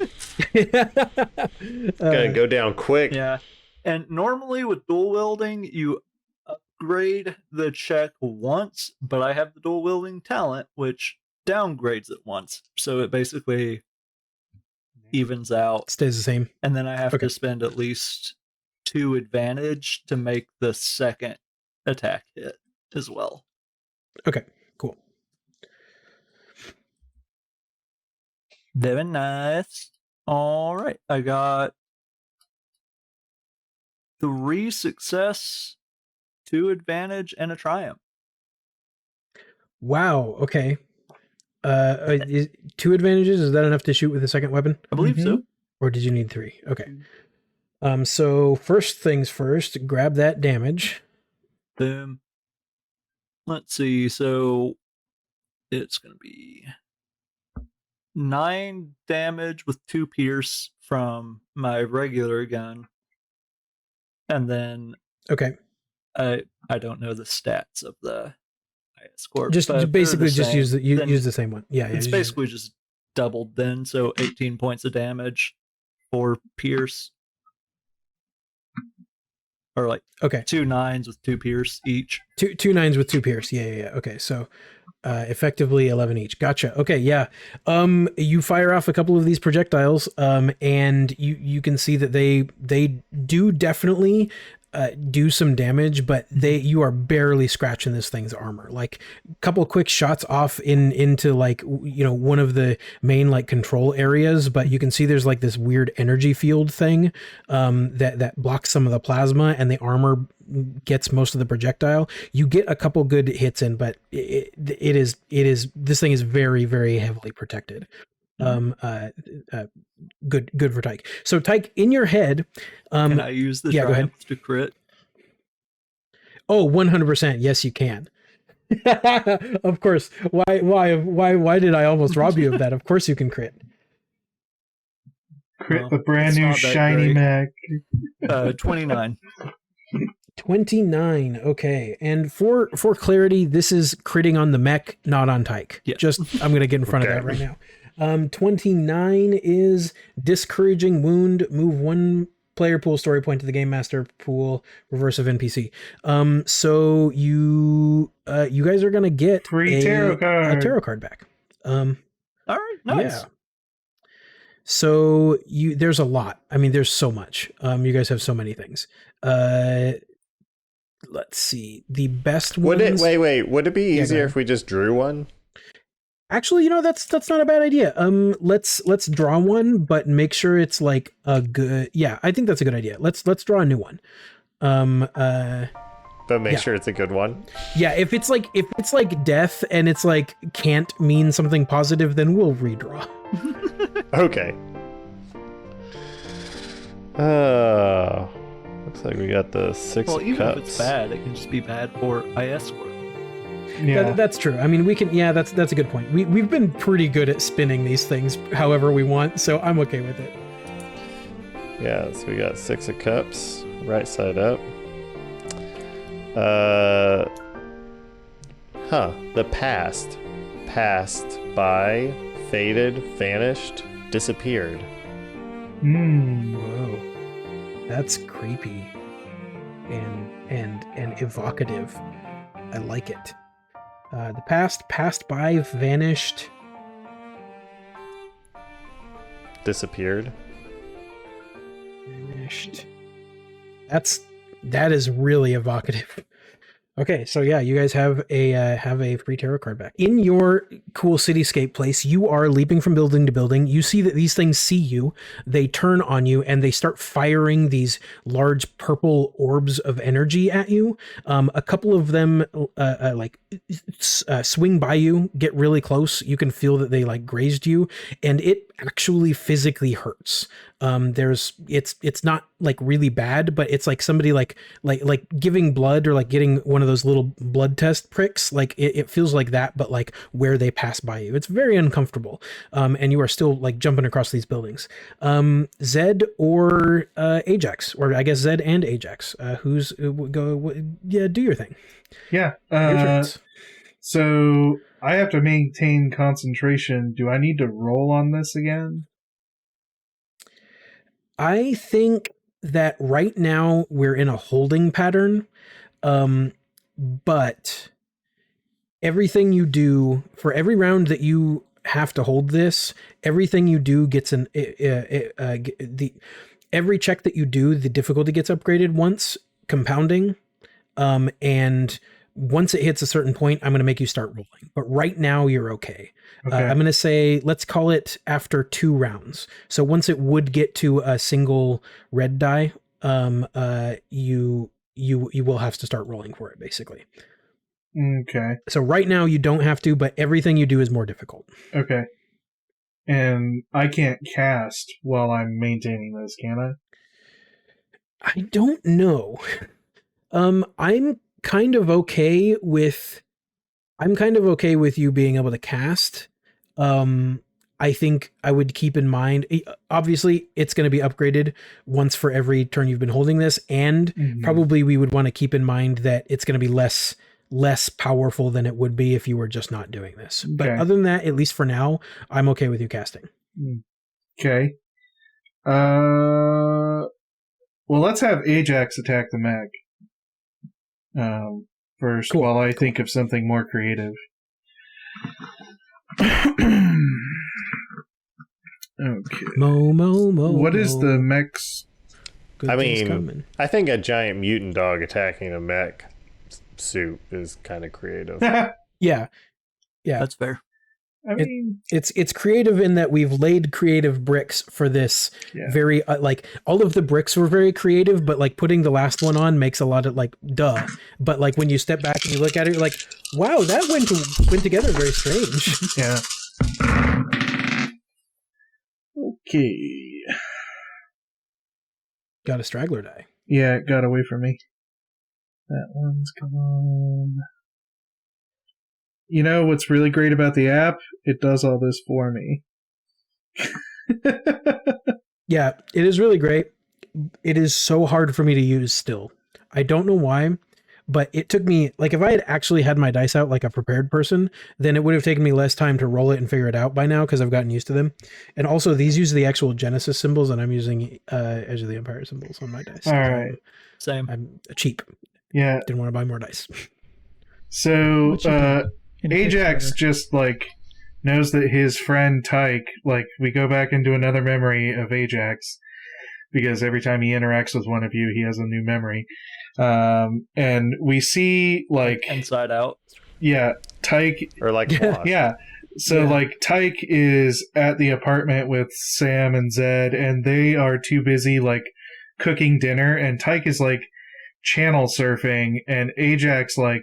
Gonna go down quick. Yeah. And normally with dual wielding, you upgrade the check once, but I have the dual wielding talent, which downgrades it once. So it basically evens out. Stays the same. And then I have Okay. to spend at least 2 advantage to make the second attack hit as well. Okay. Cool. Very nice. All right. I got 3 success, 2 advantage, and a triumph. Wow. Okay. 2 advantages. Is that enough to shoot with a second weapon? I believe so. Or did you need 3? Okay. So first things first, grab that damage. Boom. Let's see. So it's going to be 9 damage with 2 pierce from my regular gun. And then Okay. I don't know the stats of the IS Corp. Just but they're basically the just same. use Then use the same one. Yeah. it's use- basically just doubled then, so 18 points of damage for pierce. Or like okay. 2 9s with 2 pierce each. Two 9s with 2 pierce. Yeah. Okay. So effectively 11 each. Gotcha. Okay. Yeah. You fire off a couple of these projectiles, and you can see that they do definitely do some damage, but you are barely scratching this thing's armor. Like a couple quick shots off into like, one of the main like control areas, but you can see there's like this weird energy field thing that blocks some of the plasma, and the armor gets most of the projectile. You get a couple good hits in, but it is this thing is very, very heavily protected. Good for Tike. So Tike, in your head, Can I use the yeah, go ahead. triumph to crit? Oh, 100%. Yes, you can. Of course. Why did I almost rob you of that? Of course you can crit. Crit Well, the brand it's new not that shiny great. Mech. 29. 29. Okay. And for clarity, this is critting on the mech, not on Tike. Yeah. Just I'm going to get in front of that right now. 29 is discouraging wound. Move 1 player pool story point to the game master pool, reverse of NPC. So you guys are going to get Free tarot card. a tarot card back. All right, nice. Yeah. So there's a lot. I mean, there's so much. You guys have so many things. Let's see. The best ones. Would it be go easier ahead. if we just drew one? Actually, that's not a bad idea. Let's draw one, but make sure it's like a good. Yeah, I think that's a good idea. Let's draw a new one. But make sure it's a good one. Yeah, if it's like death and it's like can't mean something positive, then we'll redraw. Okay. Looks like we got the 6 Well, of even cups. if it's bad, it can just be bad for IS work. Yeah. That's true. I mean, we can. Yeah, that's a good point. We've been pretty good at spinning these things however we want, so I'm okay with it. Yeah, so we got 6 of cups, right side up. The past. Passed by, faded, vanished, disappeared. Whoa, that's creepy and evocative. I like it. The past passed by, vanished, Disappeared. vanished. That is really evocative. Okay, so yeah, you guys have a free tarot card back. In your cool cityscape place, you are leaping from building to building. You see that these things see you. They turn on you and they start firing these large purple orbs of energy at you. A couple of them swing by you, get really close. You can feel that they like grazed you, and it actually physically hurts. It's not like really bad, but it's like somebody like giving blood or like getting one of those little blood test pricks. Like it feels like that, but like where they pass by you. It's very uncomfortable. And you are still like jumping across these buildings. Zed or Ajax, or I guess Zed and Ajax. Do your thing. Yeah. Your turns. So I have to maintain concentration. Do I need to roll on this again? I think that right now we're in a holding pattern, but everything you do for every round that you have to hold this, everything you do gets every check that you do, the difficulty gets upgraded once, compounding, and once it hits a certain point, I'm going to make you start rolling. But right now, you're okay. Okay. I'm going to say, let's call it after 2 rounds. So once it would get to a single red die, you will have to start rolling for it, basically. Okay. So right now, you don't have to, but everything you do is more difficult. Okay. And I can't cast while I'm maintaining this, can I? I don't know. I'm kind of okay with you being able to cast. I think I would keep in mind, obviously it's going to be upgraded once for every turn you've been holding this, and probably we would want to keep in mind that it's going to be less powerful than it would be if you were just not doing this. But Okay. other than that, at least for now, I'm okay with you casting. Okay. Well, let's have Ajax attack the Mech. First, Cool. while I think of something more creative. Okay. Mo. What is the Mech's? Good I things mean, coming. I think a giant mutant dog attacking a mech suit is kind of creative. Yeah. That's fair. I mean, It's creative in that we've laid creative bricks for this. Yeah. Very like all of the bricks were very creative, but like putting the last one on makes a lot of like duh. But like when you step back and you look at it, you're like, wow, that went together very strange. yeah. Okay. Got a straggler die. Yeah, it got away from me. That one's gone. You know what's really great about the app? It does all this for me. Yeah, it is really great. It is so hard for me to use still. I don't know why, but it took me, like if I had actually had my dice out like a prepared person, then it would have taken me less time to roll it and figure it out by now because I've gotten used to them. And also these use the actual Genesis symbols and I'm using Edge of the Empire symbols on my dice. All right. Same. I'm cheap. Yeah. Didn't want to buy more dice. So, What you doing? In Ajax Kickstarter. just like knows that his friend Tike, like we go back into another memory of Ajax because every time he interacts with one of you, he has a new memory. And we see like, Inside Out. yeah, Tike, Or like Yeah. Lost. yeah, So Yeah. like Tike is at the apartment with Sam and Zed, and they are too busy like cooking dinner, and Tike is like channel surfing, and Ajax like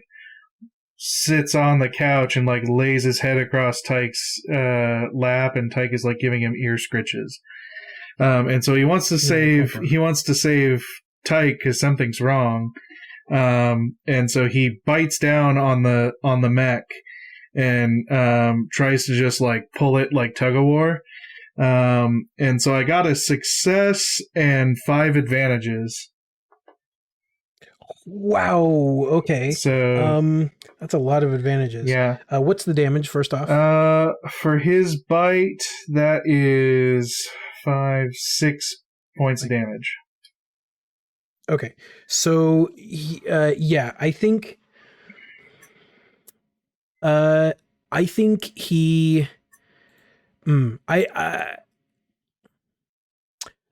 sits on the couch and like lays his head across Tike's lap, and Tike is like giving him ear scritches. And so he wants to save Tike because something's wrong. And so he bites down on the mech and tries to just like pull it like tug of war. And so I got a success and 5 advantages. Wow. Okay. So that's a lot of advantages. yeah. What's the damage first off? For his bite, that is 6 points of damage. Okay. So yeah, I think he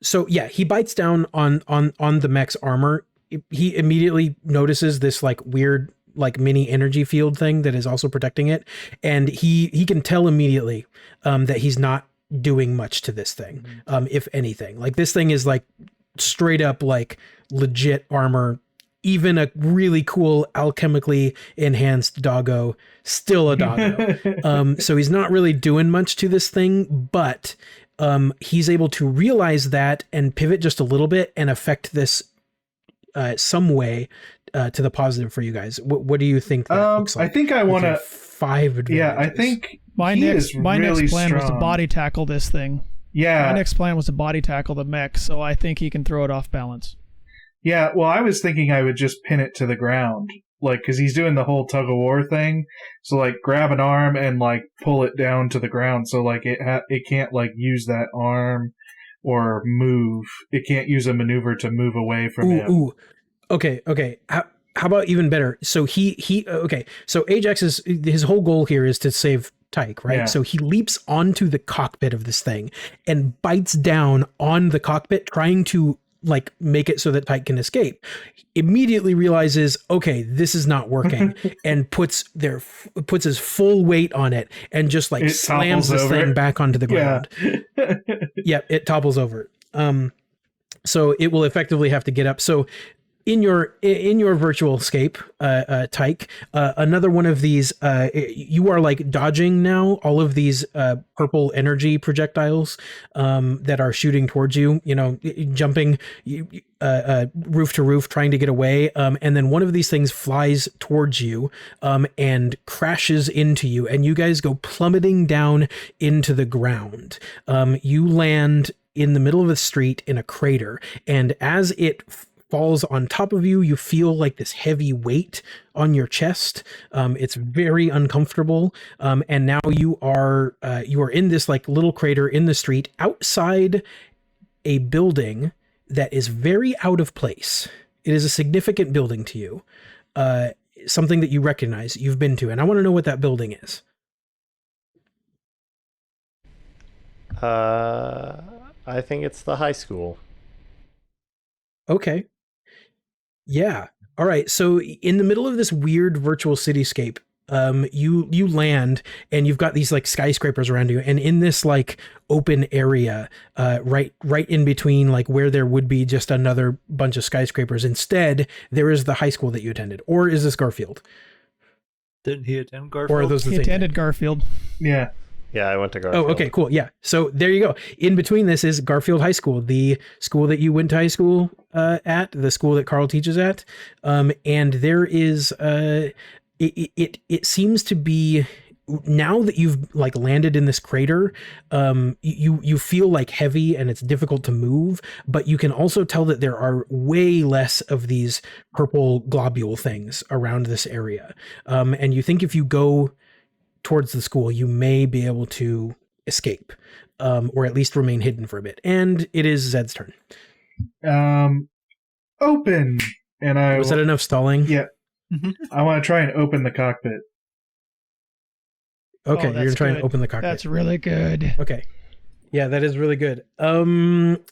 so yeah, he bites down on the mech's armor. He immediately notices this like weird like mini energy field thing that is also protecting it, and he can tell immediately that he's not doing much to this thing, if anything. Like this thing is like straight up like legit armor. Even a really cool alchemically enhanced doggo, still a doggo. So he's not really doing much to this thing, but he's able to realize that and pivot just a little bit and affect this some way to the positive for you guys. What do you think that looks like? I think I want to 5 advantages. Yeah, I think My he next is plan really was to strong. body tackle this thing. Yeah. My next plan was to body tackle the mech, so I think he can throw it off balance. Yeah, well, I was thinking I would just pin it to the ground, like, because he's doing the whole tug of war thing. So, like, grab an arm and like pull it down to the ground. So, like, it can't like use that arm or move. It can't use a maneuver to move away from him. Ooh. Okay. How about even better? So okay. So Ajax's his whole goal here is to save Tike, right? Yeah. So he leaps onto the cockpit of this thing and bites down on the cockpit, trying to like make it so that Tike can escape. Immediately realizes, okay, this is not working, and puts his full weight on it and just like It slams topples this over. thing back onto the ground. Yeah. Yep, it topples over. So it will effectively have to get up. So in your virtual escape, Tike, another one of these, you are like dodging now all of these purple energy projectiles that are shooting towards you. You know, jumping roof to roof, trying to get away. And then one of these things flies towards you and crashes into you, and you guys go plummeting down into the ground. You land in the middle of the street in a crater, and as it falls on top of you, you feel like this heavy weight on your chest. It's very uncomfortable. And now you are in this like little crater in the street outside a building that is very out of place. It is a significant building to you. Something that you recognize, you've been to, and I want to know what that building is. I think it's the high school. Okay. Yeah. All right. So in the middle of this weird virtual cityscape, you land, and you've got these like skyscrapers around you, and in this like open area, right in between like where there would be just another bunch of skyscrapers, instead there is the high school that you attended. Or is this Garfield? Didn't he attend Garfield? Or are those the He same attended thing? Garfield. Yeah. Yeah, I went to Garfield. Oh, okay, cool. Yeah. So there you go. In between this is Garfield High School, the school that you went to high school at, the school that Carl teaches at. And there is it seems to be, now that you've like landed in this crater, you feel like heavy and it's difficult to move, but you can also tell that there are way less of these purple globule things around this area. And you think if you go towards the school, you may be able to escape, or at least remain hidden for a bit. And it is Zed's turn. Open. And Was that enough stalling? Yeah. I want to try and open the cockpit. Okay, Oh, you're gonna that's try and good. open the cockpit. That's really good. Okay. Yeah, that is really good. I don't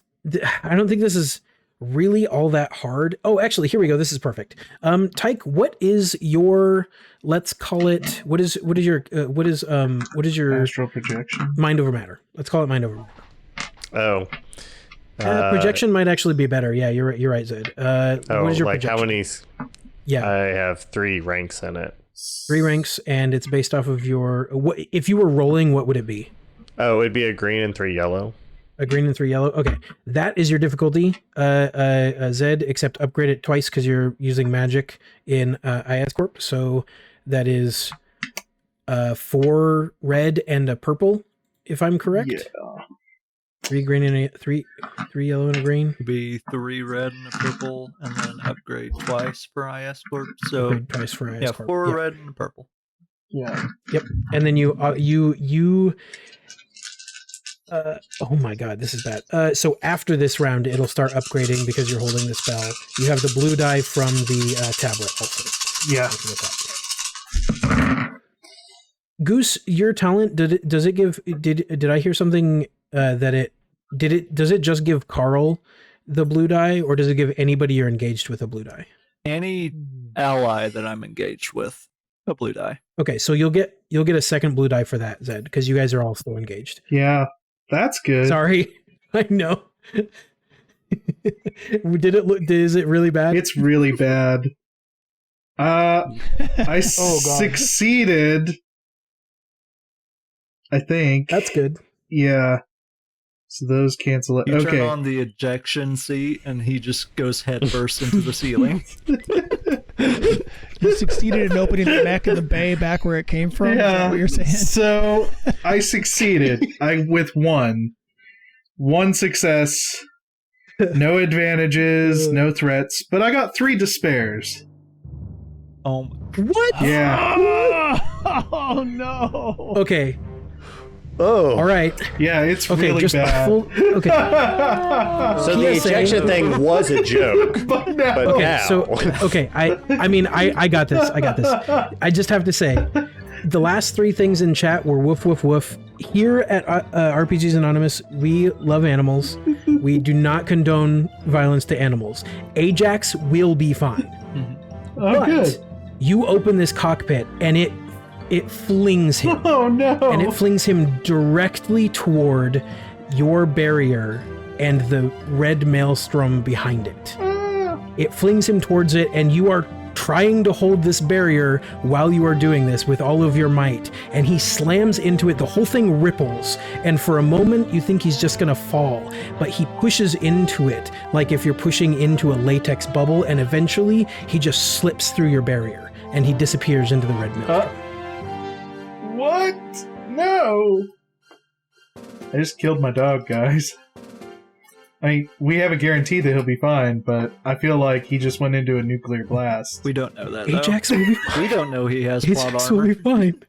think this is really all that hard. Oh, actually, here we go. This is perfect. Tike, what is your, let's call it, what is your Astral projection. mind over matter? Let's call it mind over matter. Oh. Projection might actually be better. Yeah, you're right, Zed. What is your like projection? how many? Yeah, I have 3 ranks in it. 3 ranks, and it's based off of your. What if you were rolling? What would it be? Oh, it'd be a green and 3 yellow. A green and 3 yellow. Okay, that is your difficulty, Zed. Except upgrade it twice because you're using magic in IS Corp. So that is 4 red and a purple, if I'm correct. Yeah. 3 green and 3 yellow and a green. Be 3 red and a purple, and then upgrade twice for IS Corp. So Upgrade twice for IS yeah, Corp. 4 Yeah. red and a purple. Yeah. Yep. And then you oh my god, this is bad. So after this round, it'll start upgrading because you're holding the spell. You have the blue die from the tablet also. Yeah. Goose, your talent, does it give, did I hear something that does it just give Carl the blue die, or does it give anybody you're engaged with a blue die? Any ally that I'm engaged with, a blue die. Okay, so you'll get a second blue die for that, Zed, because you guys are all still engaged. Yeah. That's good. Sorry, I know. Is it really bad? It's really bad. I succeeded. I think. That's good. Yeah. So those cancel it. You Okay. turn on the ejection seat, and he just goes headfirst into the ceiling. You succeeded in opening the Mech in the bay back where it came from? Is that what you're saying? So I succeeded. With one success, no advantages, no threats, but I got 3 despairs. What? Yeah. Oh no. Okay. Oh. All right. Yeah, it's Okay. really Just bad. okay. So the PSA. ejection thing was a joke. But now, But Okay. now. So okay. I mean I got this. I just have to say, the last 3 things in chat were woof woof woof. Here at RPGs Anonymous, we love animals. We do not condone violence to animals. Ajax will be fine. oh, But good. you open this cockpit and it flings him. Oh no. And it flings him directly toward your barrier and the red maelstrom behind it. It flings him towards it, and you are trying to hold this barrier while you are doing this with all of your might, and he slams into it. The whole thing ripples, and for a moment you think he's just gonna fall, but he pushes into it like if you're pushing into a latex bubble, and eventually he just slips through your barrier and he disappears into the red maelstrom. What? No. I just killed my dog, guys. I mean, we have a guarantee that he'll be fine, but I feel like he just went into a nuclear blast. We don't know that, though. Ajax will be fine. We don't know he has plot Ajax will armor. be fine.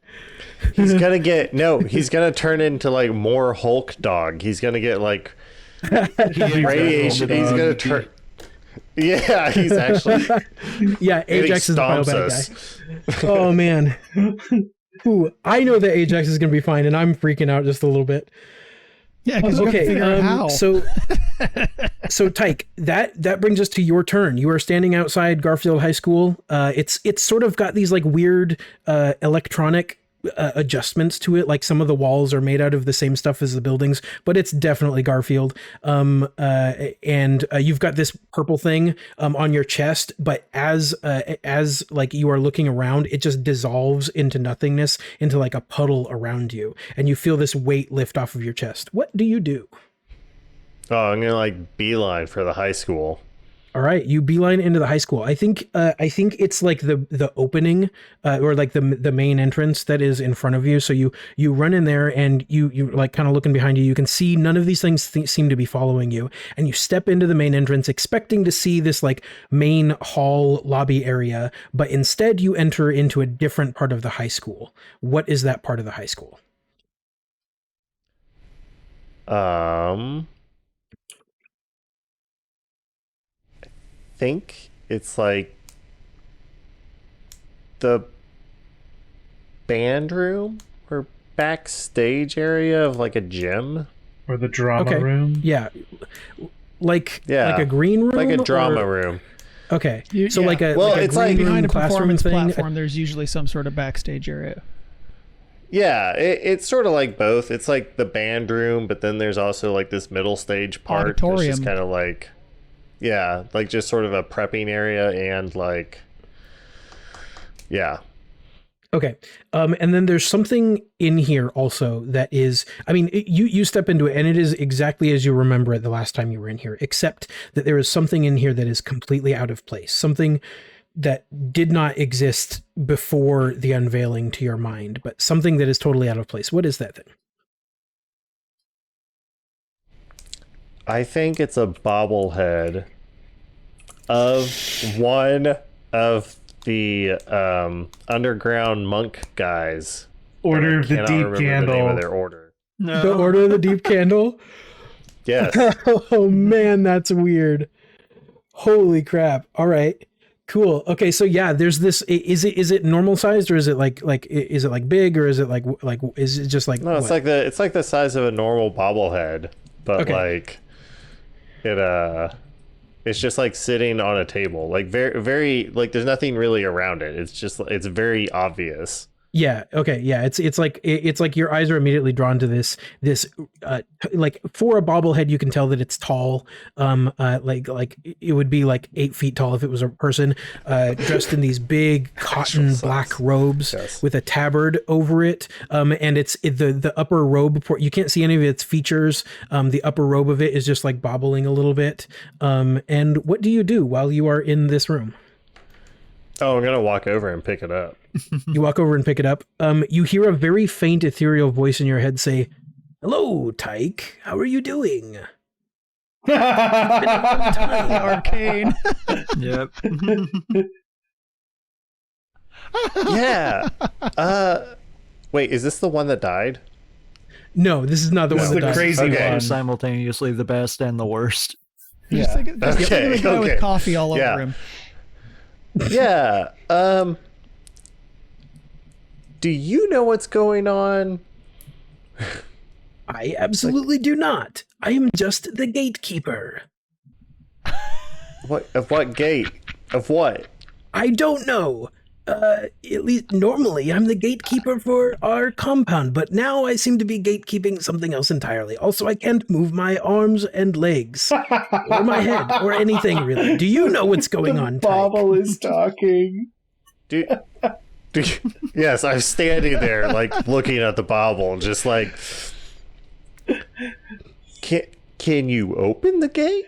He's gonna turn into like more Hulk dog. He's gonna get like radiation. He's gonna turn. Yeah, he's actually. Yeah, and he Ajax is the final stomps bad us. guy. Oh man. Ooh, I know that Ajax is going to be fine, and I'm freaking out just a little bit. Yeah, because you have to figure out how. So Tike, that brings us to your turn. You are standing outside Garfield High School. It's sort of got these like weird electronic adjustments to it. Like some of the walls are made out of the same stuff as the buildings, but it's definitely Garfield. And you've got this purple thing on your chest, but as like you are looking around, it just dissolves into nothingness, into like a puddle around you, and you feel this weight lift off of your chest. What do you do? Oh, I'm gonna like beeline for the high school. All right, you beeline into the high school. I think it's like the opening or like the main entrance that is in front of you. So you run in there and you like kind of looking behind you. You can see none of these things seem to be following you, and you step into the main entrance expecting to see this like main hall lobby area, but instead you enter into a different part of the high school. What is that part of the high school? Think it's like the band room or backstage area of like a gym. Or the drama Okay. room. Yeah. like Yeah. a green room, like a drama or- room. Okay, You- so yeah. like a Well, like a it's green like- room Behind a classroom performance thing. platform, there's usually some sort of backstage area. Yeah, it's sort of like both. It's like the band room, but then there's also like this middle stage part. It's Auditorium. just kind of like, yeah, like just sort of a prepping area and like, yeah. Okay. And then there's something in here also that is, I mean, you step into it and it is exactly as you remember it the last time you were in here, except that there is something in here that is completely out of place. Something that did not exist before the unveiling to your mind, but something that is totally out of place. What is that thing? I think it's a bobblehead of one of the underground monk guys. Order of the Cannot Deep remember the name of Candle. their order. No. The Order of the Deep Candle? Yes. Oh man, that's weird. Holy crap. All right. Cool. Okay, so yeah, there's this. Is it normal sized, or is it like is it like big, or is it like is it just like No, it's what? like the size of a normal bobblehead, but Okay. like it's just like sitting on a table, like very like there's nothing really around it. It's very obvious. Yeah. Okay. Yeah. It's like your eyes are immediately drawn to this like for a bobblehead, you can tell that it's tall. Like it would be like 8 feet tall if it was a person, dressed in these big cotton size. black robes Yes. with a tabard over it. And the upper robe, you can't see any of its features. The upper robe of it is just like bobbling a little bit. And what do you do while you are in this room? Oh, I'm gonna walk over and pick it up. You walk over and pick it up. You hear a very faint ethereal voice in your head say, "Hello, Tike. How are you doing?" Arcane. Yep. Yeah. Wait, is this the one that died? No, this is not the This one is that the dies. crazy Okay. one. Simultaneously the best and the worst. Just think of the guy Okay. with coffee all Yeah. over him. Yeah. Do you know what's going on? I absolutely do not. I am just the gatekeeper. What of what gate? Of what? I don't know. At least normally I'm the gatekeeper for our compound, but now I seem to be gatekeeping something else entirely. Also, I can't move my arms and legs, or my head, or anything really. Do you know what's going on, Tike? Bobble is talking. Do you, yes, I'm standing there like looking at the bobble, just like can you open the gate?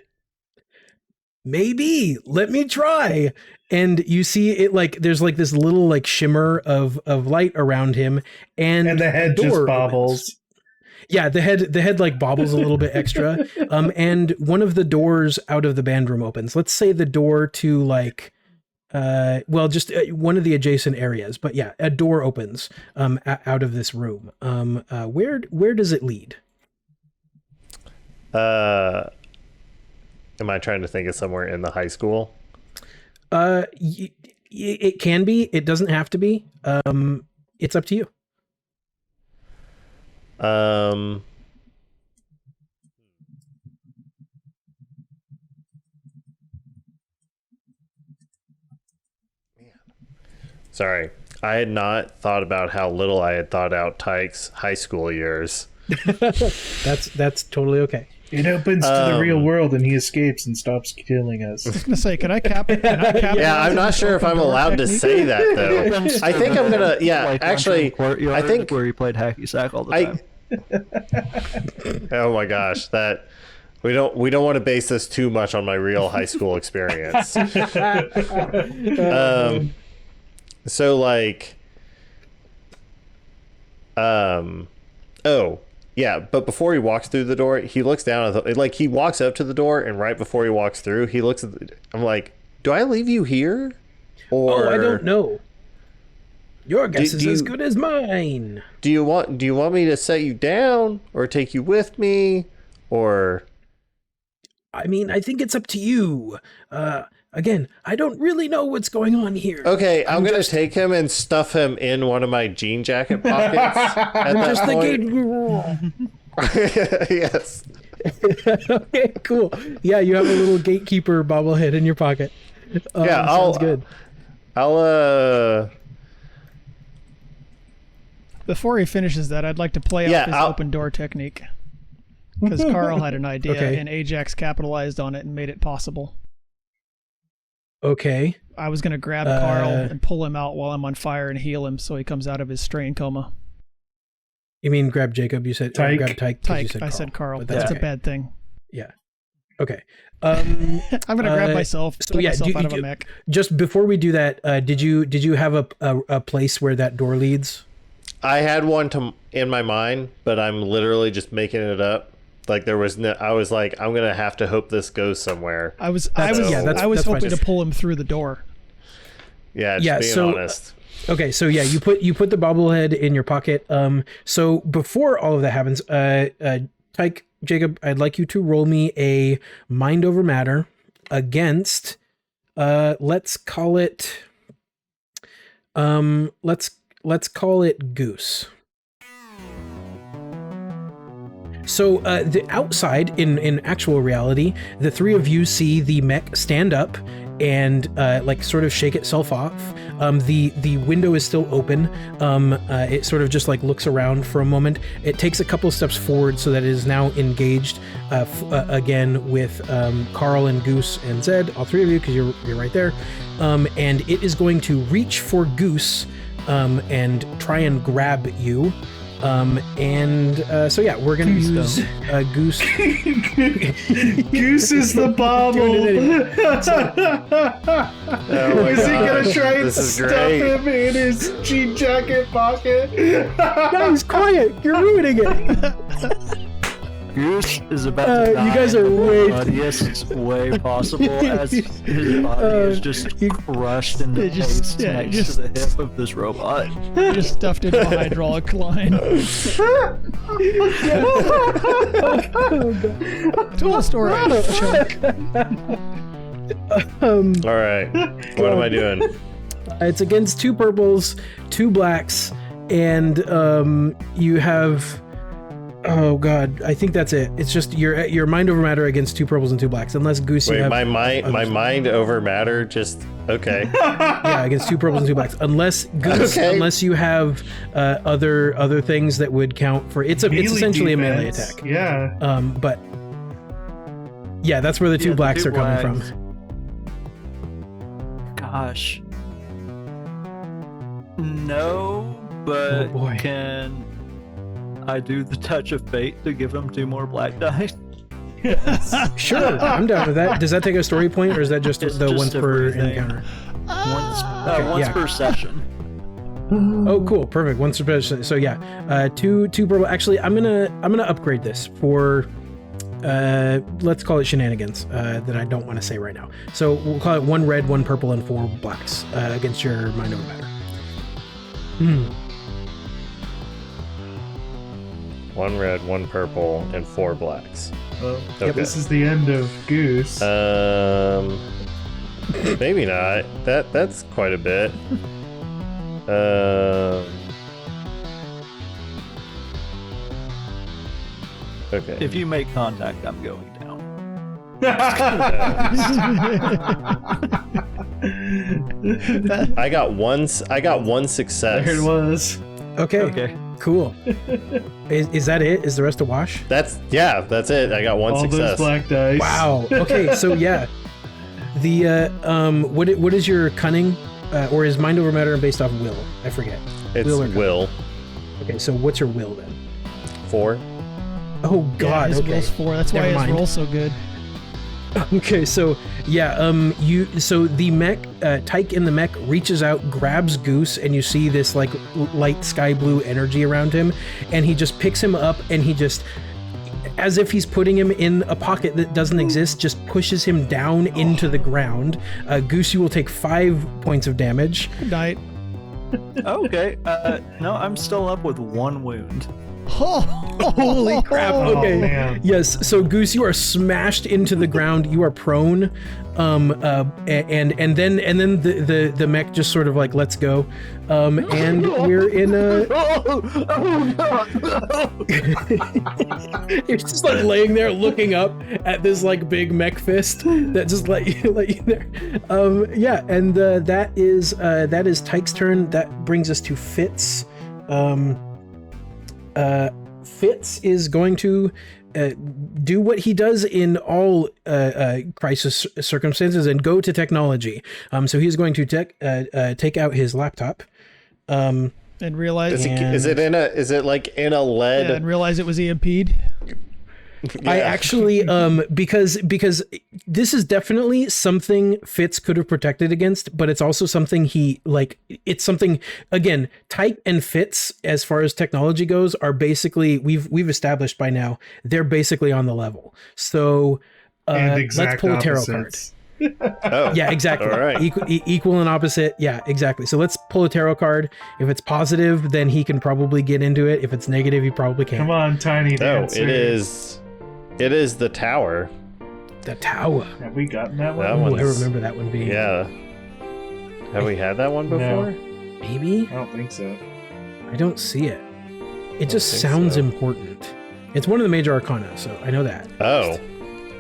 Maybe. Let me try. And you see it like there's like this little like shimmer of light around him, and And the head door just opens. bobbles. Yeah, the head like bobbles a little bit extra. And one of the doors out of the band room opens. Let's say the door to like just one of the adjacent areas. But yeah, a door opens out of this room. Where does it lead? Am I trying to think of somewhere in the high school? It can be. It doesn't have to be. It's up to you. Sorry, I had not thought about how little I had thought out Tike's high school years. That's totally okay. It opens to the real world and he escapes and stops killing us. I was gonna say, can I capitalize Yeah, I'm on not this sure if open I'm door allowed to technique? say that though. I think I'm gonna. Yeah, Like actually, courtyard I think. where he played hacky sack all the time. Oh my gosh, that we don't want to base this too much on my real high school experience. So like, oh yeah, but before he walks through the door, he looks down at like he walks up to the door, and right before he walks through, he looks at. I'm like, do I leave you here? Or Oh, I don't know. Your guess Do is you- as good as mine. Do you want me to set you down or take you with me or I mean, I think it's up to you. Again, I don't really know what's going on here. Okay, I'm gonna take him and stuff him in one of my jean jacket pockets. At that Just the point. gate. Yes. Okay, cool. Yeah, you have a little gatekeeper bobblehead in your pocket. Yeah, sounds good. I'll Before he finishes that, I'd like to play Yeah, off his open door technique. Because Carl had an idea, Okay. and Ajax capitalized on it and made it possible. Okay. I was going to grab Carl and pull him out while I'm on fire and heal him so he comes out of his strain coma. You mean grab Jacob? You said Tyke. grab Tyke. 'cause you Tyke, I said Carl. but That's okay. a bad thing. Yeah. Okay. I'm going to grab myself, so pull yeah, myself do- out of do- a mech. Just before we do that, did you have a place where that door leads? I had one in my mind, but I'm literally just making it up. Like there was no, I was like, I'm gonna have to hope this goes somewhere. I was that's hoping fine. to pull him through the door. Yeah, just being so, honest. Okay, so yeah, you put the bobblehead in your pocket. So before all of that happens, Tyke, Jacob, I'd like you to roll me a mind over matter against, let's call it Goose. So the outside, in actual reality, the three of you see the mech stand up and like sort of shake itself off. The window is still open. It sort of just like looks around for a moment. It takes a couple of steps forward so that it is now engaged again with Carl and Goose and Zed, all three of you, because you're right there. And it is going to reach for Goose and try and grab you. So yeah, we're gonna use Goose. Goose is the bobble. Oh my Is he gonna God. try and This is stuff great. him in his jean jacket pocket? Guys, quiet! You're ruining it. Goose is about to die you guys are in the way- bloodiest way possible as his body is just crushed into paste next to the hip of this robot. Just stuffed into a hydraulic line. Tool storage. Chuck. All right, what am I doing? It's against 2 purples, 2 blacks, and you have. Oh God, I think that's it. It's just your mind over matter against 2 purples and 2 blacks. Unless Goose, you Wait, have my mind over matter. Just okay. yeah, against 2 purples and 2 blacks. Unless Goose, Okay. unless you have other things that would count for it's essentially Melee a melee defense. attack. Yeah. But yeah, that's where the 2 Yeah, the blacks two are coming blacks. from. Gosh. No, but Oh, boy. can I do the touch of fate to give him 2 more black dice? Sure, I'm down with that. Does that take a story point, or is that just It's the just once per everything. encounter? Once yeah. per session. Oh, cool, perfect. Once per session. So yeah, 2 purple. Actually, I'm gonna upgrade this for let's call it shenanigans that I don't want to say right now. So we'll call it 1 red, 1 purple, and 4 blacks against your mind over matter. 1 red, 1 purple, and 4 blacks. Well, Okay. this is the end of Goose. Maybe not. That's quite a bit. Okay. If you make contact, I'm going down. I got one success. There it was. Okay, Okay. cool. Is that it? Is the rest a wash? That's it. I got 1 All success. those black dice. Wow. Okay, so yeah, the what is your cunning, or is mind over matter based off will? I forget. It's Will or cunning? will. Okay, so what's your will then? 4. Oh Yeah, God. his Okay. roll's 4. That's why Never his mind. roll's so good. Okay, so yeah, so the mech, Tike in the mech reaches out, grabs Goose, and you see this like light sky blue energy around him, and he just picks him up, and he just, as if he's putting him in a pocket that doesn't exist, just pushes him down into the ground. Goose, you will take 5 points of damage. Good night. Okay. No, I'm still up with 1 wound. Holy crap. Oh, Okay. man. Yes. So Goose, you are smashed into the ground. You are prone. And then the mech just sort of like lets go. And we're in a You're just like laying there looking up at this like big mech fist that just let you there. Yeah, and that is Tike's turn. That brings us to Fitz. Fitz is going to do what he does in all crisis circumstances and go to technology. So he's going to take out his laptop. And realize Is it like in a lead? and realize it was EMP'd. I actually because this is definitely something Fitz could have protected against, but it's also something it's something, again, Tike and Fitz, as far as technology goes, are basically we've established by now they're basically on the level. So let's pull a tarot card. Oh, Yeah, exactly. All right. Equal and opposite. Yeah, exactly. So let's pull a tarot card. If it's positive, then he can probably get into it. If it's negative, he probably can't. Come on, Tiny No, Dancer. it is the tower. The tower. Have we gotten that one? That Oh, one's- I remember that one being. Yeah. Have we had that one before? Maybe? I don't think so. I don't see it. It just think sounds so. important. It's one of the major arcana, so I know that. Oh.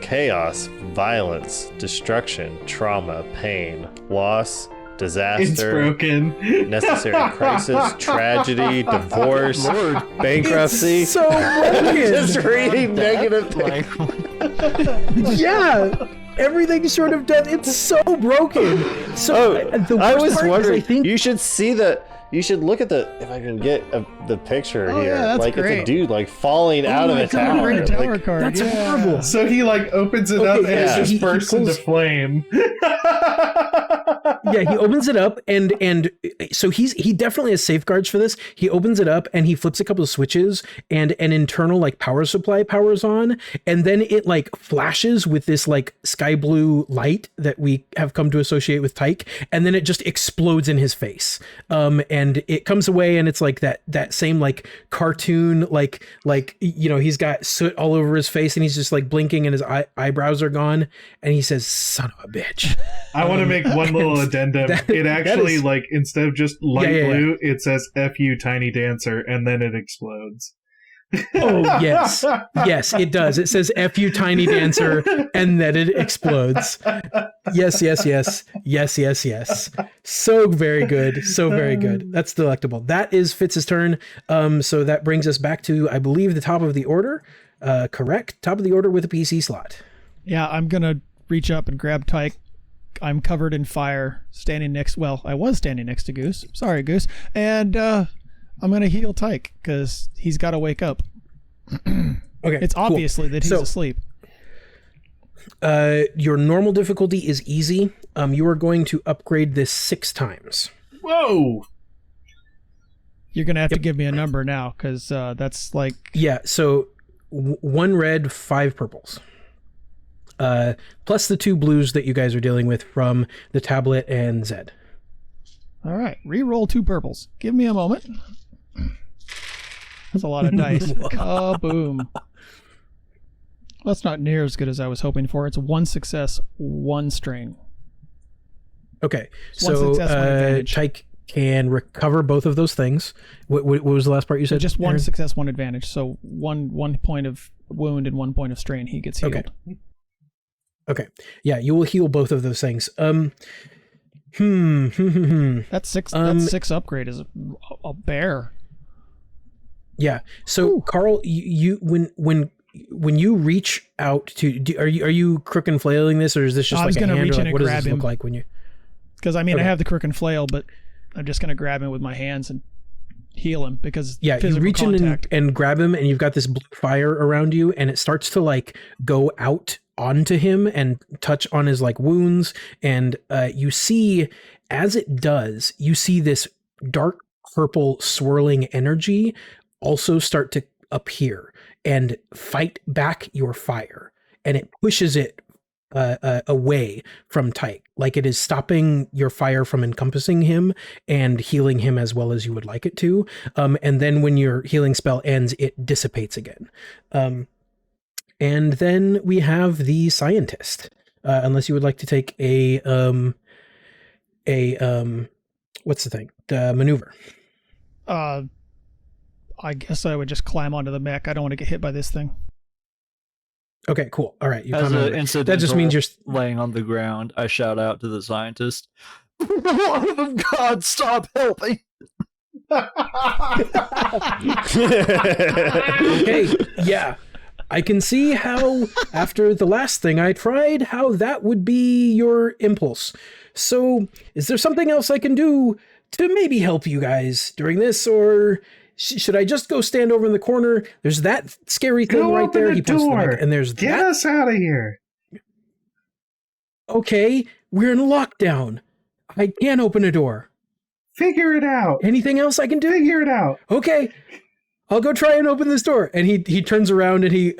Chaos, violence, destruction, trauma, pain, loss, It's disaster, broken. necessary crisis, tragedy, divorce, bankruptcy. It's so broken. Just reading negative things. Yeah. Everything sort of done. It's so broken. So the I worst was part is wondering. I think You should see you should look at if I can get the picture Oh, here. yeah, that's like great. it's a dude like falling out of my a God, tower. bring a tower Like, card. that's yeah. horrible. So he like opens it up and yeah. it just He bursts pulls- into flame. Yeah, he opens it up and so he definitely has safeguards for this. He opens it up and he flips a couple of switches and an internal like power supply powers on, and then it like flashes with this like sky blue light that we have come to associate with Tike, and then it just explodes in his face. And it comes away and it's like that same like cartoon like he's got soot all over his face and he's just like blinking and his eyebrows are gone and he says, "Son of a bitch." I want to make one little addendum. It actually, is- like, instead of just light Yeah. blue, it says F you, Tiny Dancer, and then it explodes. Oh, yes. Yes, it does. It says F you, Tiny Dancer, and then it explodes. Yes. So very good. So very good. That's delectable. That is Fitz's turn. So that brings us back to, I believe, the top of the order. Correct? Top of the order with a PC slot. Yeah, I'm gonna reach up and grab Tike. I'm covered in fire, I was standing next to Goose. Sorry, Goose. And I'm gonna heal Tike because he's got to wake up. Okay. It's cool. obviously that he's So- asleep. Your normal difficulty is easy. You are going to upgrade this 6 times. Whoa! You're gonna have to give me a number now because that's like Yeah, so 1 red, 5 purples. Plus the 2 blues that you guys are dealing with from the tablet and Zed. all right. Reroll 2 purples. Give me a moment. That's a lot of dice. Kaboom. That's not near as good as I was hoping for. It's 1 success, 1 strain. Okay, One so success, 1 advantage. Tike can recover both of those things. What was the last part you So said? just 1 Aaron? success, 1 advantage. So one point of wound and 1 point of strain. He gets healed. Okay, yeah, you will heal both of those things. That 6 upgrade is a bear. Yeah. So Carl, you when you reach out to, are you crook and flailing this, or is this just I like was a gonna hand? reach Or in like, and what does grab this him. look like when you? Because I mean, Okay. I have the crook and flail, but I'm just gonna grab him with my hands and heal him because Yeah, you physical reach in contact. and grab him, and you've got this blue fire around you, and it starts to like go out onto him and touch on his like wounds, and you see as it does, you see this dark purple swirling energy also start to appear and fight back your fire, and it pushes it away from Tike. Like it is stopping your fire from encompassing him and healing him as well as you would like it to. And then when your healing spell ends, it dissipates again. And then we have the scientist. Unless you would like to take a what's the thing? The maneuver. I guess I would just climb onto the mech. I don't want to get hit by this thing. Okay, cool. All right. You As climb an over. incidental That just means you're laying on the ground, I shout out to the scientist, "For the love of God, stop helping!" okay. Yeah. I can see how, after the last thing I tried, how that would be your impulse. So, is there something else I can do to maybe help you guys during this, or should I just go stand over in the corner? There's that scary thing Go right open there. the He points to the door. mic, and there's Get that. us out of here. Okay, we're in lockdown. I can't open a door. Figure it out. Anything else I can do? Figure it out. Okay, I'll go try and open this door. And he turns around and he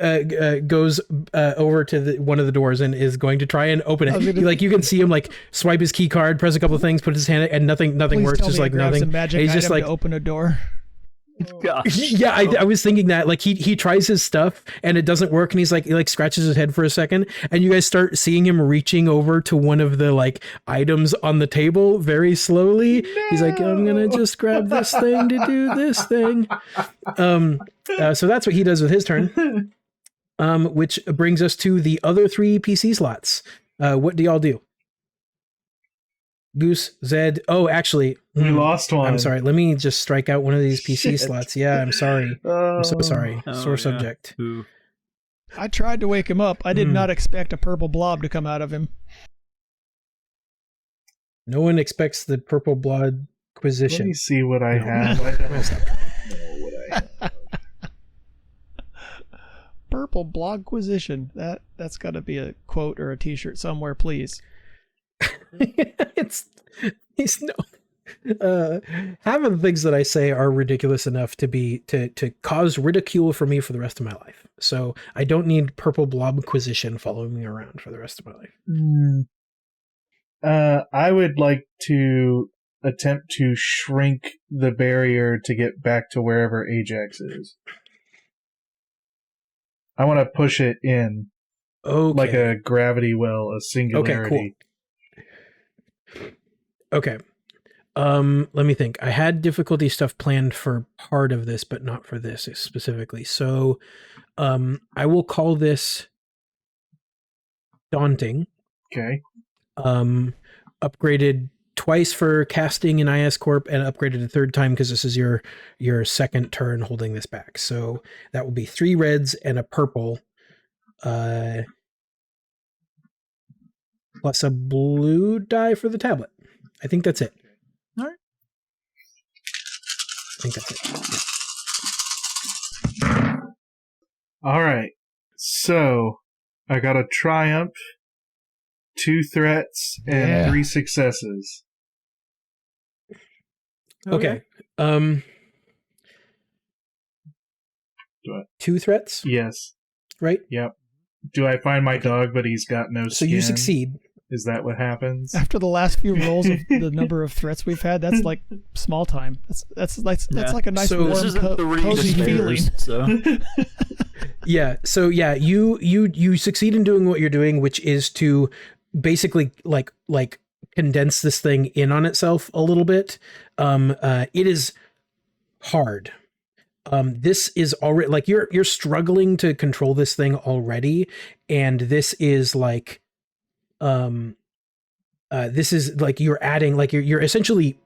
goes over to one of the doors and is going to try and open it. You can see him like swipe his key card, press a couple of things, put his hand, and nothing Please works. tell Just me like it grabs nothing. a magic And he's just item like to open a door. Gosh. yeah, I was thinking that like he tries his stuff and it doesn't work, and he like scratches his head for a second, and you guys start seeing him reaching over to one of the like items on the table very slowly. No. He's like, I'm gonna just grab this thing to do this thing. So that's what he does with his turn. Which brings us to the other 3 PC slots. What do y'all do? Goose, Zed. Oh, actually, we lost one. I'm sorry. Let me just strike out one of these PC slots. Yeah, I'm sorry. I'm so sorry. Sore subject. Ooh. I tried to wake him up. I did not expect a purple blob to come out of him. No one expects the purple blood quisition. Let me see what I have. I don't know what I have. Purple blogquisition. That's got to be a quote or a T-shirt somewhere, please. It's no. Half of the things that I say are ridiculous enough to cause ridicule for me for the rest of my life. So I don't need purple blobquisition following me around for the rest of my life. I would like to attempt to shrink the barrier to get back to wherever Ajax is. I want to push it in. Okay. Like a gravity well, a singularity. Okay, cool. Okay. Let me think. I had difficulty stuff planned for part of this, but not for this specifically. So, I will call this daunting. Okay. Upgraded twice for casting in IS Corp and upgraded a third time because this is your second turn holding this back. So that will be 3 reds and a purple, plus a blue die for the tablet. I think that's it. All right. I think that's it. All right. So I got a triumph, 2 threats, and 3 successes. Okay. 2 threats, Yes. right? Yep. Do I find my dog, but he's got no skin? So you succeed. Is that what happens? After the last few rolls of the number of threats we've had, that's like small time. That's like a nice So This warm, isn't the cozy feeling. so Yeah. So yeah, you succeed in doing what you're doing, which is to basically like condense this thing in on itself a little bit. It is hard. This is already like you're struggling to control this thing already, and this is like this is like you're adding, like you're essentially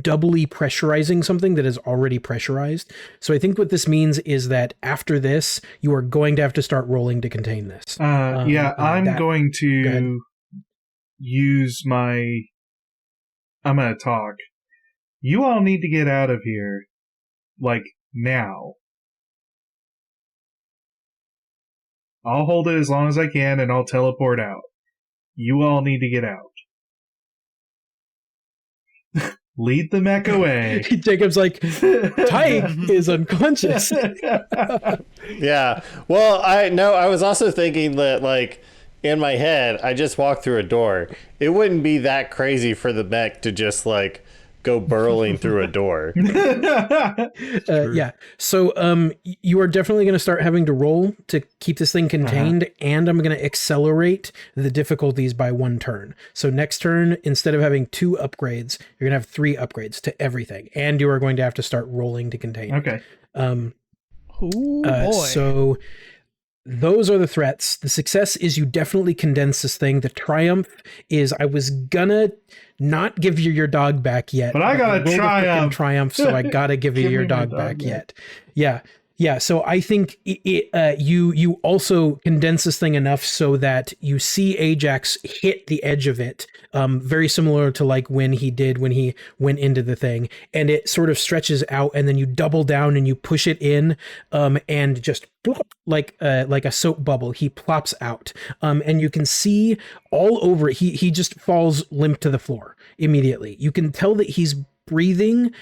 doubly pressurizing something that is already pressurized. So I think what this means is that after this, you are going to have to start rolling to contain this. I'm going to use my... I'm going to talk. You all need to get out of here, like, now. I'll hold it as long as I can, and I'll teleport out. You all need to get out. Lead the mech away. Jacob's like, Tike is unconscious. Yeah. Well, I was also thinking that, like, in my head, I just walked through a door. It wouldn't be that crazy for the mech to just like go burrowing through a door. Yeah. So you are definitely going to start having to roll to keep this thing contained, and I'm going to accelerate the difficulties by 1 turn. So next turn, instead of having 2 upgrades, you're going to have 3 upgrades to everything, and you are going to have to start rolling to contain. Okay. Oh boy. So those are the threats. The success is you definitely condense this thing. The triumph is I was gonna not give you your dog back yet, But I got a rolled a frickin' triumph. triumph, so I gotta give you Give your me my dog dog back back. yet. Yeah. So I think you also condense this thing enough so that you see Ajax hit the edge of it, very similar to like when he went into the thing, and it sort of stretches out, and then you double down and you push it in, and just plop, like a soap bubble, he plops out, and you can see all over it. He just falls limp to the floor immediately. You can tell that he's breathing.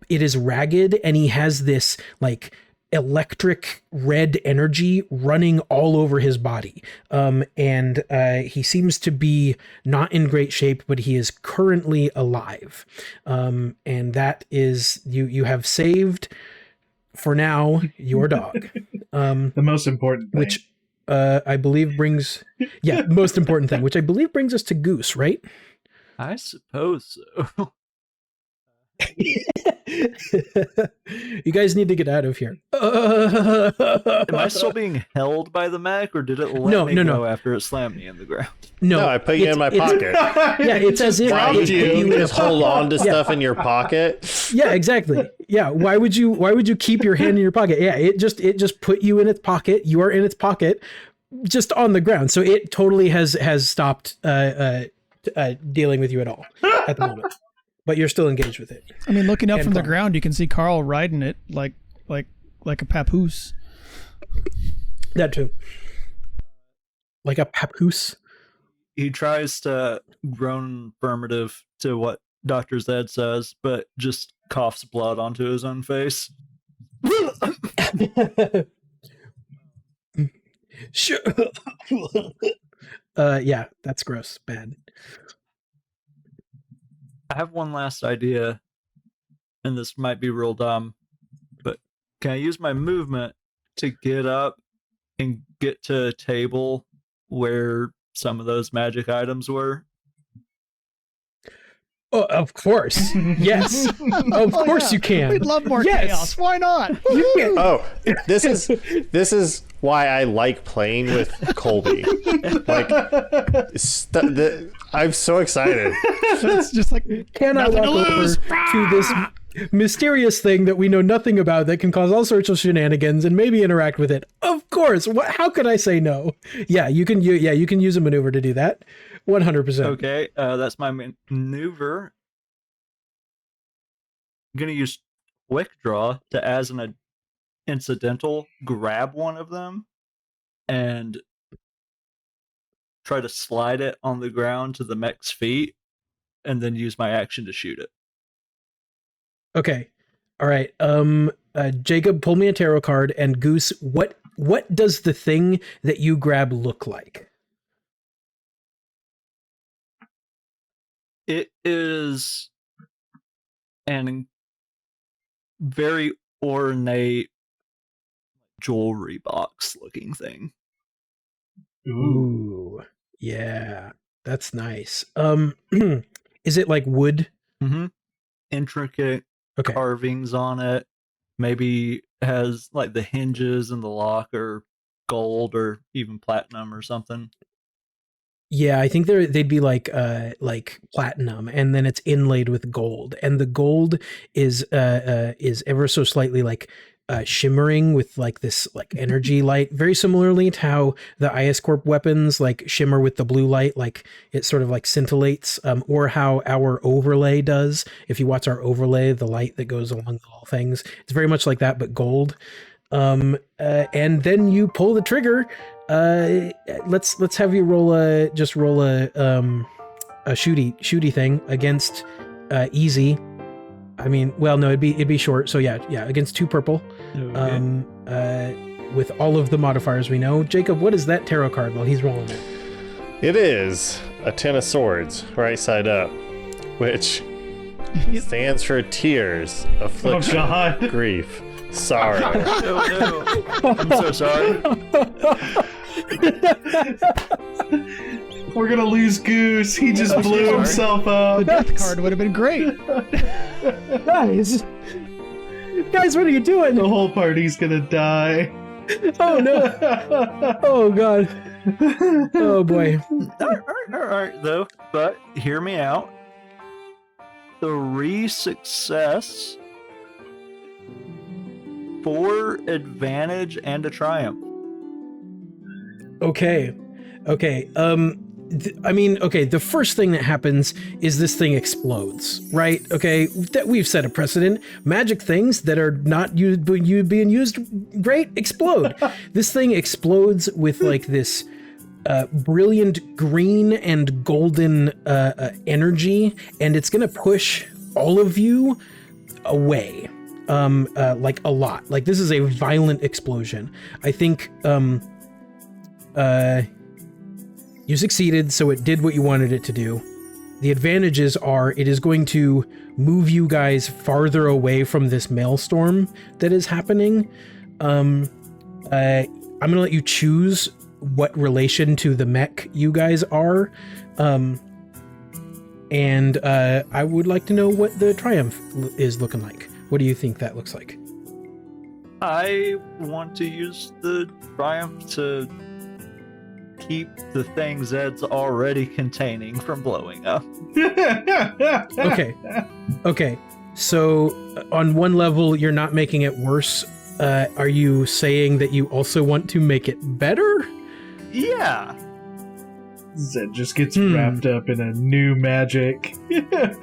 It is ragged, and he has this like electric red energy running all over his body, and he seems to be not in great shape, but he is currently alive, and that is you have saved for now your dog, The most important thing. which I believe brings most important thing, which I believe brings us to Goose, right? I suppose so. You guys need to get out of here. Am I still being held by the mech, or did it let me go after it slammed me in the ground? No, I put you in my pocket. Yeah, it's as if Why would you in a just hold pocket. on to stuff in your pocket? Yeah, exactly. Yeah, why would you keep your hand in your pocket? Yeah, it just put you in its pocket. You are in its pocket, just on the ground. So it totally has stopped dealing with you at all at the moment. But you're still engaged with it. I mean, looking up And from the fun. ground, you can see Carl riding it like a papoose. That too. Like a papoose. He tries to groan affirmative to what Dr. Zed says, but just coughs blood onto his own face. Sure. Yeah, that's gross. Bad. I have one last idea, and this might be real dumb, but can I use my movement to get up and get to a table where some of those magic items were? Oh, of course. Yes. Of course you can. We'd love more Yes. chaos. Why not? You can. Oh, this is why I like playing with Colby. Like, I'm so excited. It's just like Can I nothing walk to over lose. to this mysterious thing that we know nothing about that can cause all sorts of shenanigans and maybe interact with it? Of course. How could I say no? Yeah, you can use a maneuver to do that. 100%. Okay, that's my maneuver. I'm going to use Quick Draw to, as an incidental, grab one of them and try to slide it on the ground to the mech's feet, and then use my action to shoot it. Okay. All right. Jacob, pull me a tarot card, and Goose, what does the thing that you grab look like? It is an very ornate jewelry box looking thing. Ooh. Yeah. That's nice. Is it like wood? Mm-hmm. Intricate Okay. carvings on it. Maybe has like the hinges and the lock are gold or even platinum or something. Yeah, I think they'd be like platinum, and then it's inlaid with gold, and the gold is ever so slightly like shimmering with like this like energy light, very similarly to how the IS Corp weapons like shimmer with the blue light, like it sort of like scintillates, or how our overlay does. If you watch our overlay, the light that goes along all things, it's very much like that, but gold. And then you pull the trigger. Let's have you roll a shooty thing against easy. I mean, well, no, it'd be short. So yeah, against 2 purple. Okay. With all of the modifiers we know. Jacob, what is that tarot card while he's rolling it? It is a 10 of swords, right side up, which stands for tears, affliction, God. grief, sorrow. Oh no. I'm so sorry. We're gonna lose Goose. He just I'm so blew sorry. himself The up. death card would have been great. Guys, what are you doing? The whole party's gonna die. Oh no! Oh god! Oh boy! All right, though. But hear me out. 3 success, 4 advantage, and a triumph. Okay. I mean, okay, the first thing that happens is this thing explodes, right? Okay, that we've set a precedent. Magic things that are not being used great explode. This thing explodes with like this brilliant green and golden energy, and it's gonna push all of you away. Like a lot. Like this is a violent explosion. I think you succeeded, so it did what you wanted it to do. The advantages are it is going to move you guys farther away from this maelstrom that is happening. I'm gonna let you choose what relation to the mech you guys are. And I would like to know what the triumph is looking like. What do you think that looks like? I want to use the triumph to keep the thing Zed's already containing from blowing up. Okay. So on one level, you're not making it worse. Are you saying that you also want to make it better? Yeah. Zed just gets wrapped up in a new magic.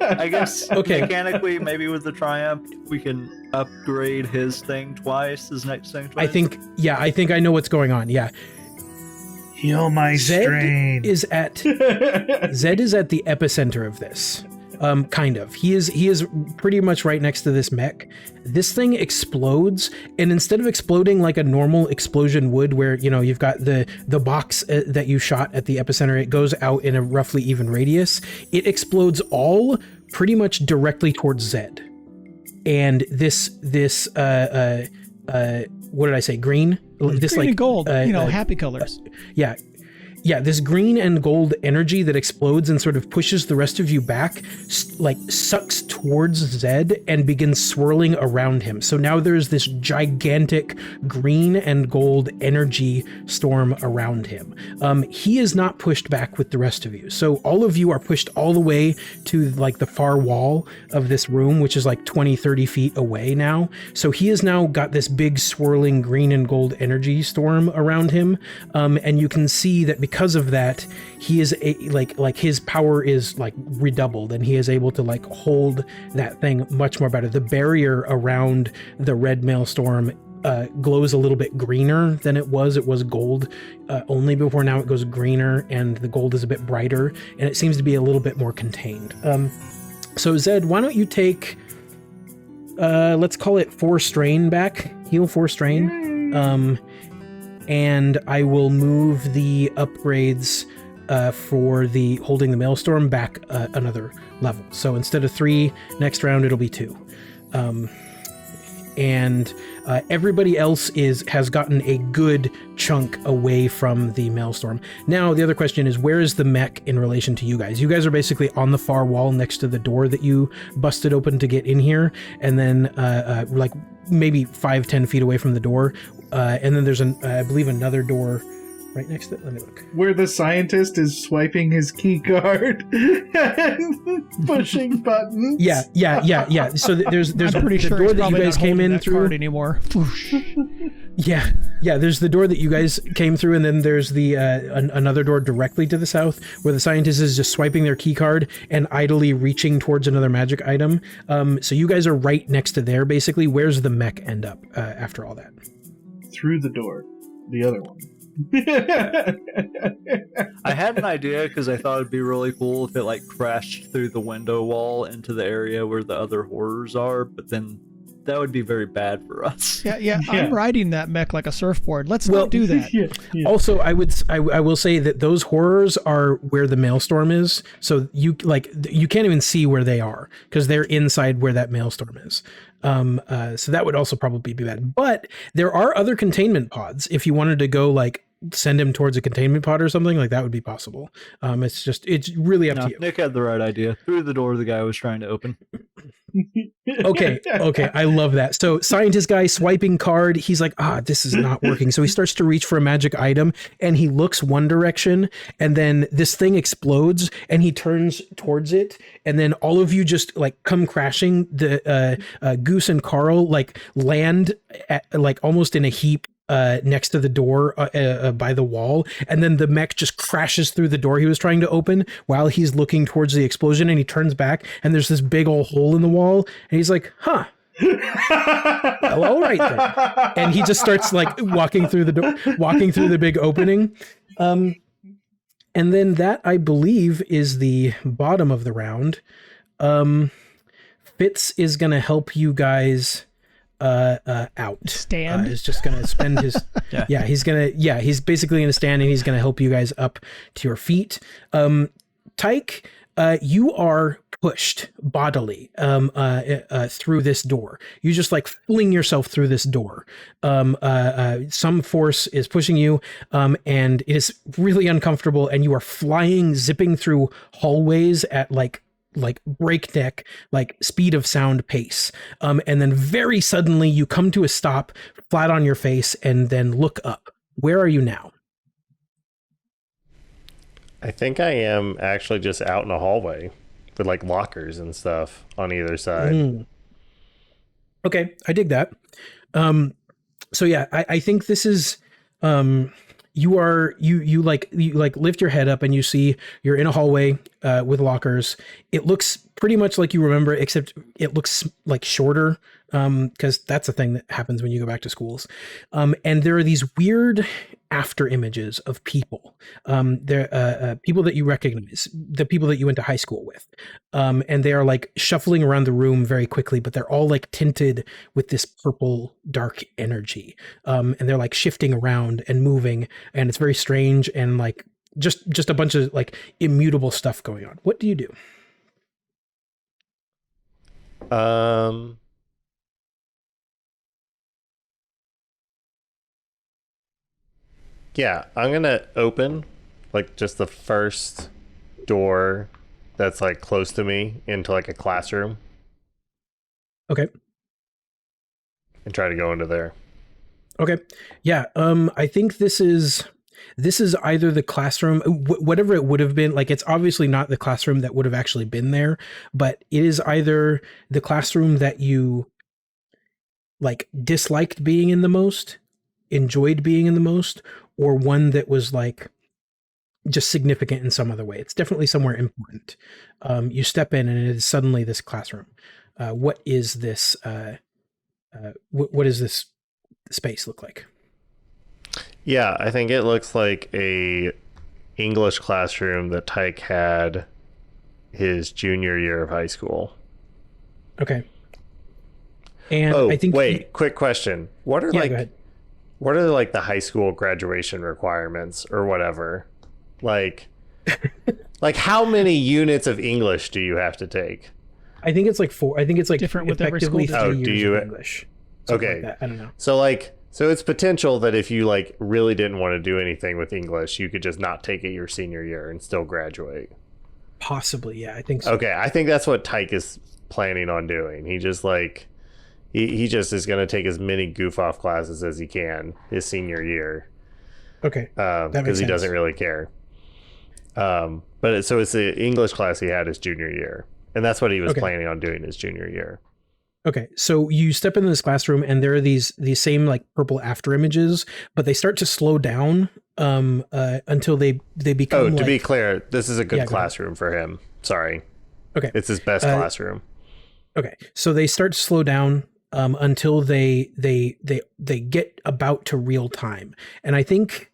I guess Okay. mechanically, maybe with the triumph, we can upgrade his thing twice, his next thing twice. I think I know what's going on. Yeah. Heal my strain. Zed is at the epicenter of this. Kind of. He is pretty much right next to this mech. This thing explodes, and instead of exploding like a normal explosion would, where you've got the box that you shot at the epicenter, it goes out in a roughly even radius. It explodes all pretty much directly towards Zed, and this what did I say? Green. This Green like and gold. Happy colors. Yeah, this green and gold energy that explodes and sort of pushes the rest of you back, like sucks towards Zed and begins swirling around him. So now there's this gigantic green and gold energy storm around him. He is not pushed back with the rest of you. So all of you are pushed all the way to like the far wall of this room, which is like 20, 30 feet away now. So he has now got this big swirling green and gold energy storm around him. And you can see that because of that, he is like his power is like redoubled, and he is able to like hold that thing much more better. The barrier around the red maelstrom glows a little bit greener than it was. It was gold only before. Now it goes greener, and the gold is a bit brighter, and it seems to be a little bit more contained. So Zed, why don't you take let's call it 4 strain back, heal 4 strain. And I will move the upgrades for the holding the maelstrom back another level. So instead of 3 next round, it'll be 2. And everybody else has gotten a good chunk away from the maelstrom. Now the other question is, where is the mech in relation to you guys? You guys are basically on the far wall next to the door that you busted open to get in here, and then like maybe 5-10 feet away from the door. And then there's I believe another door right next to it. Let me look. Where the scientist is swiping his key card and pushing buttons. Yeah. So there's I'm pretty the sure door he's that you probably guys not came holding in that through card anymore. Yeah. There's the door that you guys came through, and then there's the another door directly to the south where the scientist is just swiping their key card and idly reaching towards another magic item. So you guys are right next to there, basically. Where's the mech end up after all that? Through the door, the other one. I had an idea because I thought it'd be really cool if it like crashed through the window wall into the area where the other horrors are, but then that would be very bad for us. Yeah. I'm riding that mech like a surfboard. Let's Well, not do that. Yeah. Also, I will say that those horrors are where the maelstrom is. So you can't even see where they are because they're inside where that maelstrom is. So that would also probably be bad. But there are other containment pods. If you wanted to go like send him towards a containment pod or something, like that would be possible. It's really up to you. Nick had the right idea. Through the door the guy was trying to open. Okay, I love that. So scientist guy swiping card, he's like, this is not working. So he starts to reach for a magic item and he looks one direction and then this thing explodes and he turns towards it and then all of you just like come crashing. The Goose and Carl like land at, like almost in a heap next to the door by the wall, and then the mech just crashes through the door he was trying to open while he's looking towards the explosion, and he turns back and there's this big old hole in the wall and he's like, well, all right then. And he just starts like walking through the big opening. And then that, I believe, is the bottom of the round. Fitz is gonna help you guys out. Stand is just gonna spend his he's basically gonna stand and he's gonna help you guys up to your feet. Tike, you are pushed bodily through this door. You just like fling yourself through this door. Some force is pushing you, and it is really uncomfortable, and you are flying, zipping through hallways at like breakneck, like speed of sound pace. And then very suddenly you come to a stop flat on your face and then look up. Where are you now? I think I am actually just out in a hallway with like lockers and stuff on either side. Okay, I dig that. So yeah, I think this is you lift your head up and you see you're in a hallway with lockers. It looks pretty much like you remember, except it looks like shorter, because that's a thing that happens when you go back to schools. And there are these weird after images of people. They're people that you recognize, the people that you went to high school with. And they are like shuffling around the room very quickly, but they're all like tinted with this purple dark energy. And they're like shifting around and moving, and it's very strange and like just a bunch of like immutable stuff going on. What do you do? Yeah, I'm gonna open like just the first door that's like close to me into like a classroom. Okay. And try to go into there. Okay. Yeah. I think this is either the classroom, whatever it would have been. Like, it's obviously not the classroom that would have actually been there, but it is either the classroom that you like disliked being in the most, enjoyed being in the most, or one that was like just significant in some other way. It's definitely somewhere important. You step in and it is suddenly this classroom. What is this? What does this space look like? Yeah, I think it looks like a English classroom that Tike had his junior year of high school. Okay. And I think quick question. What are like the high school graduation requirements or whatever? Like like how many units of English do you have to take? I think it's like 4. I think it's like different with every school. 3 years of English. Okay. Like I don't know. So it's potential that if you like really didn't want to do anything with English, you could just not take it your senior year and still graduate. Possibly, yeah, I think so. Okay, I think that's what Tike is planning on doing. He just like he just is going to take as many goof off classes as he can his senior year. Okay, because he doesn't really care. But so it's the English class he had his junior year, and that's what he was planning on doing his junior year. Okay, so you step into this classroom and there are these same like purple after images, but they start to slow down until they become. Oh, to be clear, this is a good classroom for him. Sorry. Okay, it's his best classroom. Okay, so they start to slow down until they get about to real time, and I think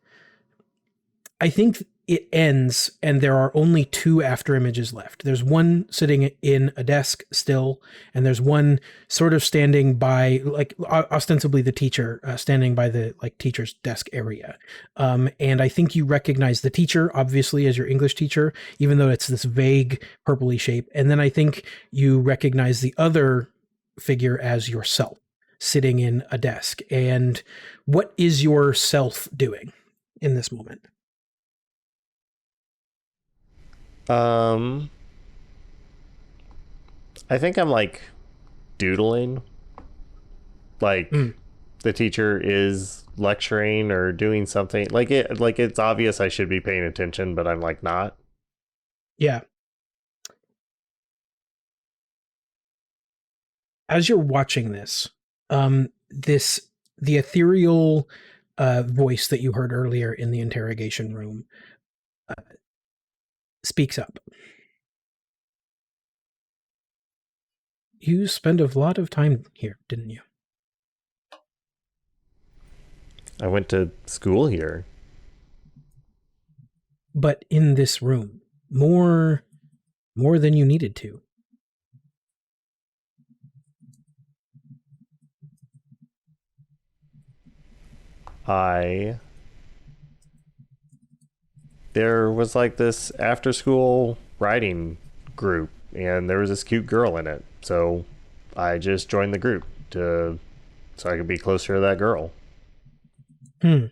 it ends and there are only 2 after images left. There's one sitting in a desk still, and there's one sort of standing by, like, ostensibly the teacher, standing by the like teacher's desk area. And I think you recognize the teacher obviously as your English teacher, even though it's this vague purpley shape. And then I think you recognize the other figure as yourself sitting in a desk. And what is your self doing in this moment? I think I'm like doodling. Like the teacher is lecturing or doing something. Like it's obvious I should be paying attention, but I'm like not. Yeah. As you're watching this, the ethereal voice that you heard earlier in the interrogation room speaks up. You spent a lot of time here, didn't you? I went to school here. But in this room, more than you needed to. There was like this after school writing group, and there was this cute girl in it. So I just joined the group so I could be closer to that girl. It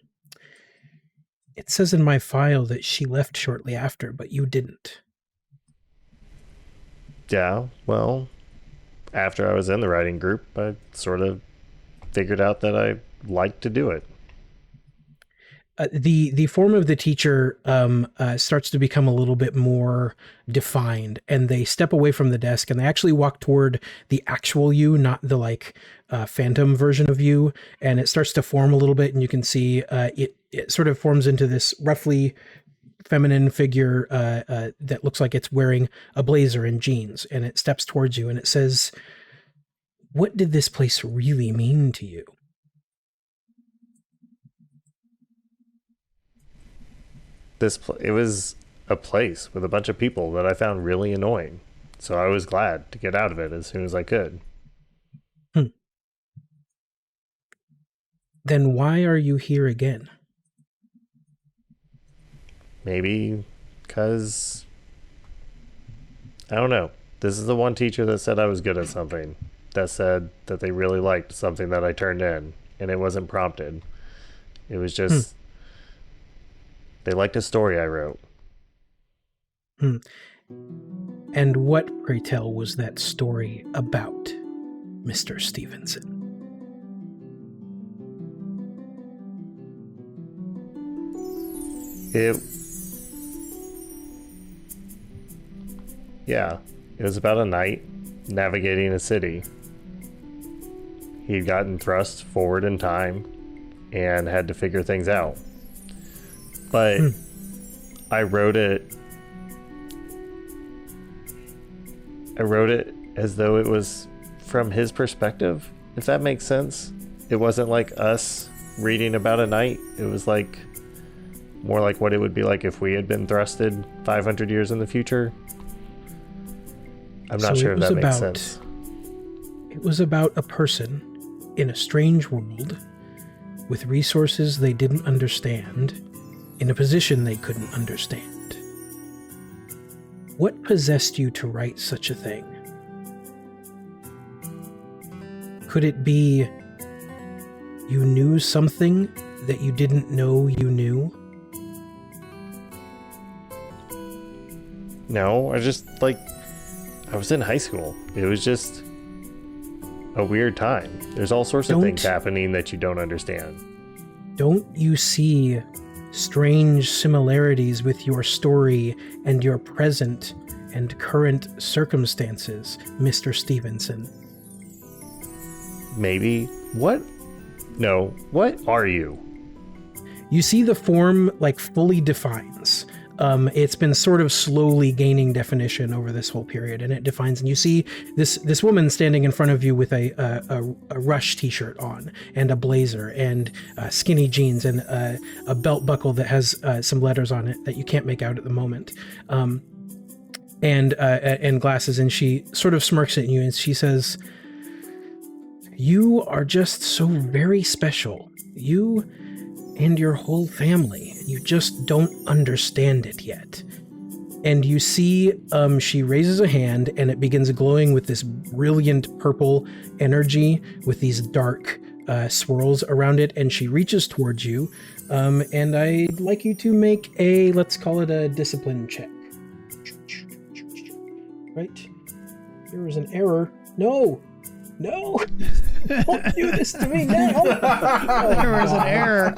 says in my file that she left shortly after, but you didn't. Yeah, well, after I was in the writing group, I sort of figured out that I liked to do it. The form of the teacher starts to become a little bit more defined, and they step away from the desk and they actually walk toward the actual you, not the phantom version of you. And it starts to form a little bit, and you can see it sort of forms into this roughly feminine figure that looks like it's wearing a blazer and jeans, and it steps towards you and it says, "What did this place really mean to you?" It was a place with a bunch of people that I found really annoying. So I was glad to get out of it as soon as I could. Then why are you here again? Maybe because, I don't know. This is the one teacher that said I was good at something. That said that they really liked something that I turned in, and it wasn't prompted. It was just... They liked a story I wrote. And what, pray tell, was that story about, Mr. Stevenson? It was about a knight navigating a city. He'd gotten thrust forward in time and had to figure things out. But I wrote it as though it was from his perspective, if that makes sense. It wasn't like us reading about a knight. It was like more like what it would be like if we had been thrusted 500 years in the future. I'm not sure if that makes sense. It was about a person in a strange world with resources they didn't understand, in a position they couldn't understand. What possessed you to write such a thing? Could it be you knew something that you didn't know you knew? No, I was in high school. It was just a weird time. There's all sorts of things happening that you don't understand. Don't you see strange similarities with your story and your present and current circumstances, Mr. Stevenson? Maybe. What? No. What are you? You see the form fully defines. it's been sort of slowly gaining definition over this whole period, and it defines. And you see this woman standing in front of you with a Rush t-shirt on, and a blazer, and skinny jeans, and a belt buckle that has some letters on it that you can't make out at the moment, and glasses. And she sort of smirks at you, and she says, "You are just so very special. You and your whole family. You just don't understand it yet." And you see she raises a hand, and it begins glowing with this brilliant purple energy with these dark swirls around it, and she reaches towards you, and I'd like you to make a, let's call it a discipline check. Right? There was an error. No! Don't do this to me now! There was an error.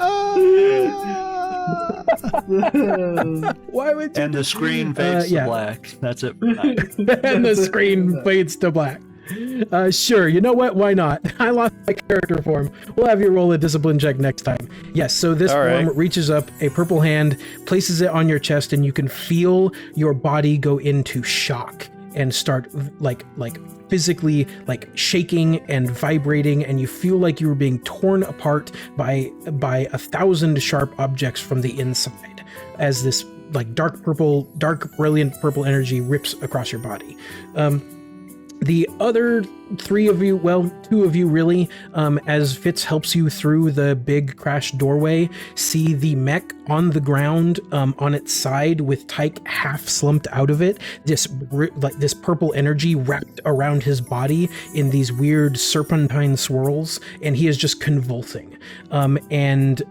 Why would you? And the screen fades to black. That's it for tonight. And the screen fades to black. Sure, you know what? Why not? I lost my character form. We'll have you roll a discipline check next time. Yes, so this form reaches up, a purple hand, places it on your chest, and you can feel your body go into shock and start like physically like shaking and vibrating, and you feel like you were being torn apart by 1,000 sharp objects from the inside as this like dark brilliant purple energy rips across your body. The other three of you, well, two of you really, as Fitz helps you through the big crash doorway, see the mech on the ground, on its side with Tike half slumped out of it, this purple energy wrapped around his body in these weird serpentine swirls, and he is just convulsing. And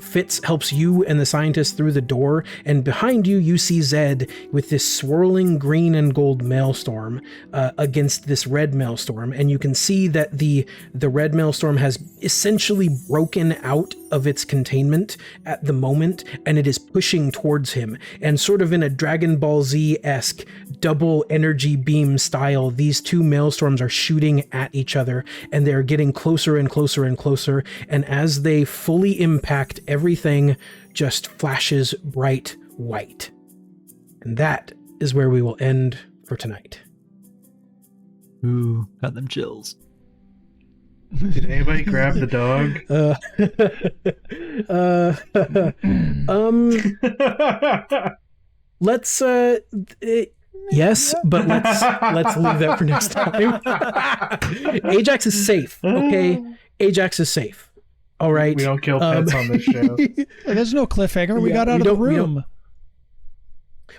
Fitz helps you and the scientist through the door, and behind you, you see Zed with this swirling green and gold maelstrom against this red maelstrom, and you can see that the red maelstrom has essentially broken out of its containment at the moment, and it is pushing towards him, and sort of in a Dragon Ball Z-esque double energy beam style, these two maelstorms are shooting at each other, and they're getting closer and closer and closer, and as they fully impact, everything just flashes bright white. And that is where we will end for tonight. Ooh, got them chills. Did anybody grab the dog? Let's yes, but let's leave that for next time. Ajax is safe, okay? Ajax is safe. All right. We don't kill pets on this show. There's no cliffhanger. We got out of the room.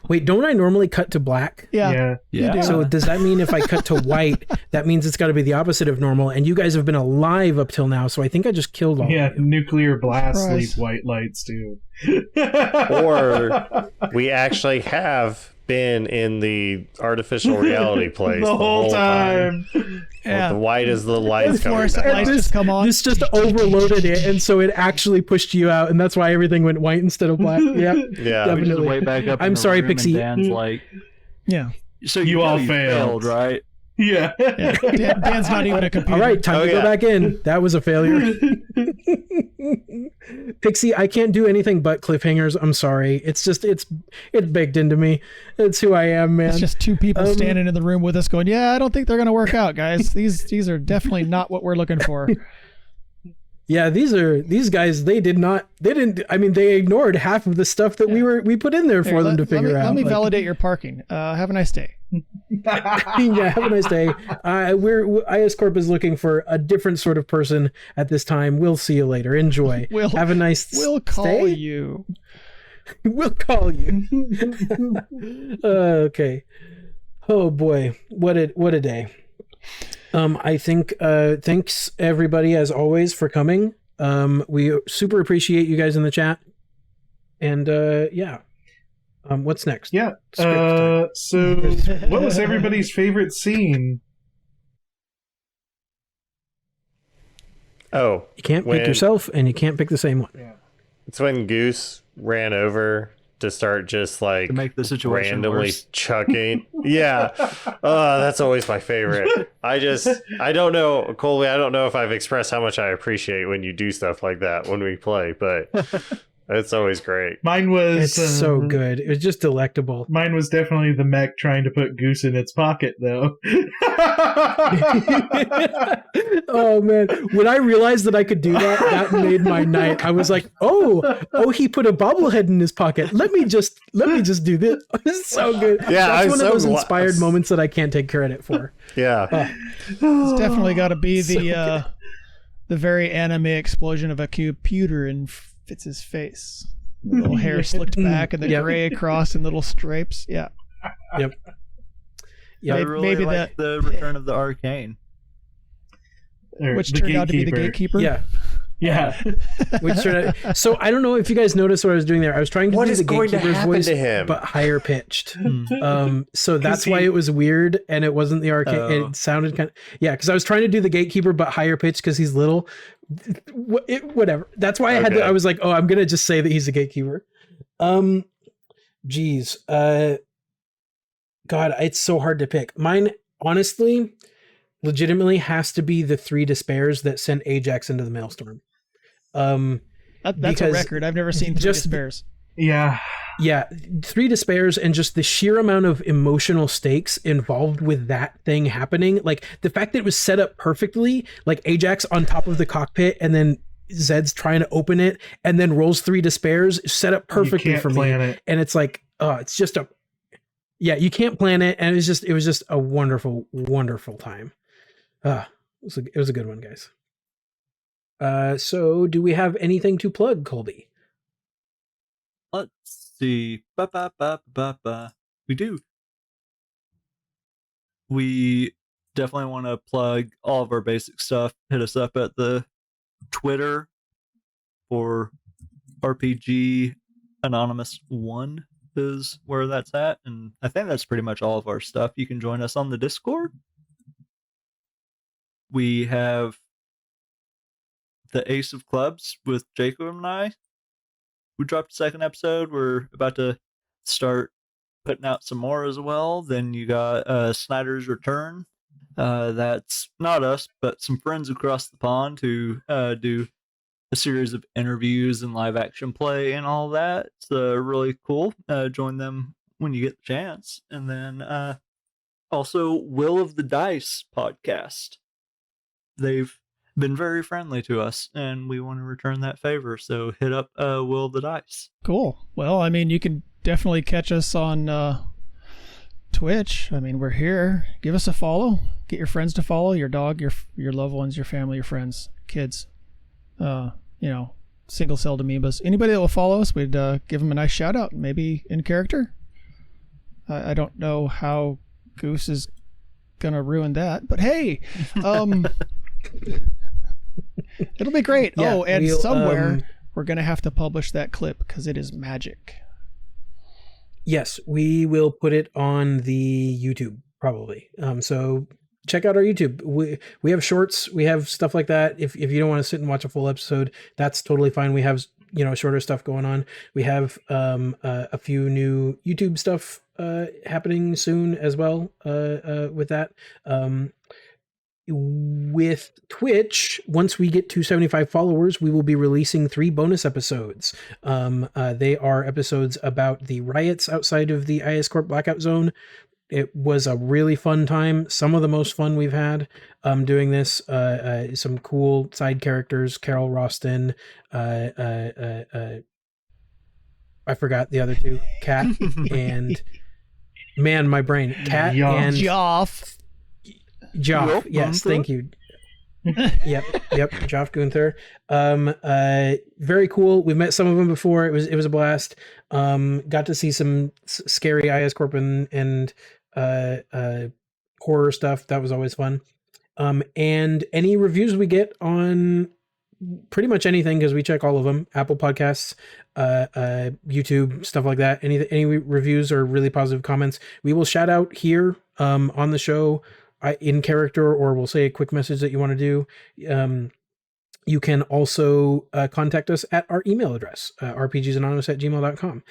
Wait, don't I normally cut to black? Yeah. So does that mean if I cut to white, that means it's got to be the opposite of normal? And you guys have been alive up till now, so I think I just killed all of you. Nuclear blast leave white lights too. Or we actually have been in the artificial reality place the whole time. Yeah. The white is the lights coming lights just come on. This just overloaded it, and so it actually pushed you out, and that's why everything went white instead of black. Yeah, definitely. Way back up. I'm sorry, Pixie. Dan's like, yeah. So you all failed, right? Yeah. Dan's not even a computer. All right, time to go back in. That was a failure. Pixie, I can't do anything but cliffhangers. I'm sorry. It's just it's baked into me. It's who I am, man. It's just two people standing in the room with us going, "Yeah, I don't think they're going to work out, guys. These are definitely not what we're looking for." Yeah, these guys, they ignored half of the stuff that we put in there for them to figure out. Let me validate your parking. Have a nice day. Yeah, have a nice day. IS Corp is looking for a different sort of person at this time. We'll see you later. Enjoy. Have a nice We'll call you. We'll call you. Okay. Oh boy, what a day. I think thanks everybody as always for coming. We super appreciate you guys in the chat. And what's next? Yeah. So what was everybody's favorite scene? Oh, you can't pick yourself, and you can't pick the same one. Yeah. It's when Goose ran over to start just like to make the situation randomly worse. chucking. Yeah. That's always my favorite. I don't know, Colby, I don't know if I've expressed how much I appreciate when you do stuff like that when we play, but It's always great. Mine was It's so good. It was just delectable. Mine was definitely the mech trying to put Goose in its pocket, though. Oh man, when I realized that I could do that, that made my night. I was like, oh, he put a bobblehead in his pocket. Let me just do this. It's so good. Yeah, That's I'm one so of those gla- inspired moments that I can't take credit for. Yeah. It's definitely got to be So the very anime explosion of a computer in Fitz's face. The little hair slicked back and the Yep. gray across in little stripes. Yeah. Yep. I Yeah. really maybe like the Return of the Arcane. Or Which the turned out to be the gatekeeper. gatekeeper. Yeah. Yeah. Which turned out, so I don't know if you guys noticed what I was doing there. I was trying to What do is the going to gatekeeper's happen voice, to him? but higher pitched. Hmm. So that's 'Cause why he- it was weird, and it wasn't the arcane. Oh. It sounded kind of because I was trying to do the gatekeeper but higher pitched because he's little. Whatever. That's why I had to. Okay. I was like, oh, I'm gonna just say that he's a gatekeeper. Geez. God, it's so hard to pick. Mine, honestly, legitimately has to be the 3 despairs that sent Ajax into the maelstrom. That's a Because record. I've never seen 3 just- despairs. Yeah. Yeah, 3 despairs and just the sheer amount of emotional stakes involved with that thing happening. Like the fact that it was set up perfectly, like Ajax on top of the cockpit and then Zed's trying to open it and then rolls 3 despairs, set up perfectly You can't for me. plan it. And it's like, it's just you can't plan it. And it was just a wonderful, wonderful time. It was a good one, guys. So do we have anything to plug, Colby? Let's see. We do. We definitely want to plug all of our basic stuff. Hit us up at the Twitter for RPG Anonymous 1 is where that's at. And I think that's pretty much all of our stuff. You can join us on the Discord. We have the Ace of Clubs with Jacob and I. We dropped a second episode. We're about to start putting out some more as well. Then you got Snyder's Return. That's not us, but some friends across the pond who do a series of interviews and live action play and all that. It's really cool. Join them when you get the chance. And then also Will of the Dice podcast. They've been very friendly to us, and we want to return that favor. So hit up Will of the Dice. Cool. Well, I mean, you can definitely catch us on Twitch. I mean, we're here. Give us a follow. Get your friends to follow, your dog, your loved ones, your family, your friends, kids. Single-celled amoebas. Anybody that will follow us, we'd give them a nice shout-out, maybe in character. I don't know how Goose is going to ruin that, but hey, it'll be great. Yeah, and somewhere we're going to have to publish that clip because it is magic. Yes, we will put it on the YouTube probably. So check out our YouTube. We have shorts, we have stuff like that. If you don't want to sit and watch a full episode, that's totally fine. We have shorter stuff going on. We have a few new YouTube stuff happening soon as well with that. With Twitch, once we get to 75 followers, we will be releasing 3 bonus episodes. They are episodes about the riots outside of the IS Corp Blackout Zone. It was a really fun time. Some of the most fun we've had doing this. Some cool side characters, Carol Roston, I forgot the other 2, Kat and man, my brain, Kat and Joff. Joff, Yep, yes, Gunther. thank you. Yep, Joff Gunther. Very cool. We've met some of them before. It was a blast. Got to see some scary IS Corp and horror stuff. That was always fun. And any reviews we get on pretty much anything, because we check all of them, Apple Podcasts, YouTube, stuff like that. Any reviews or really positive comments, we will shout out here on the show in character, or we'll say a quick message that you want to do. You can also contact us at our email address, rpgsanonymous@gmail.com.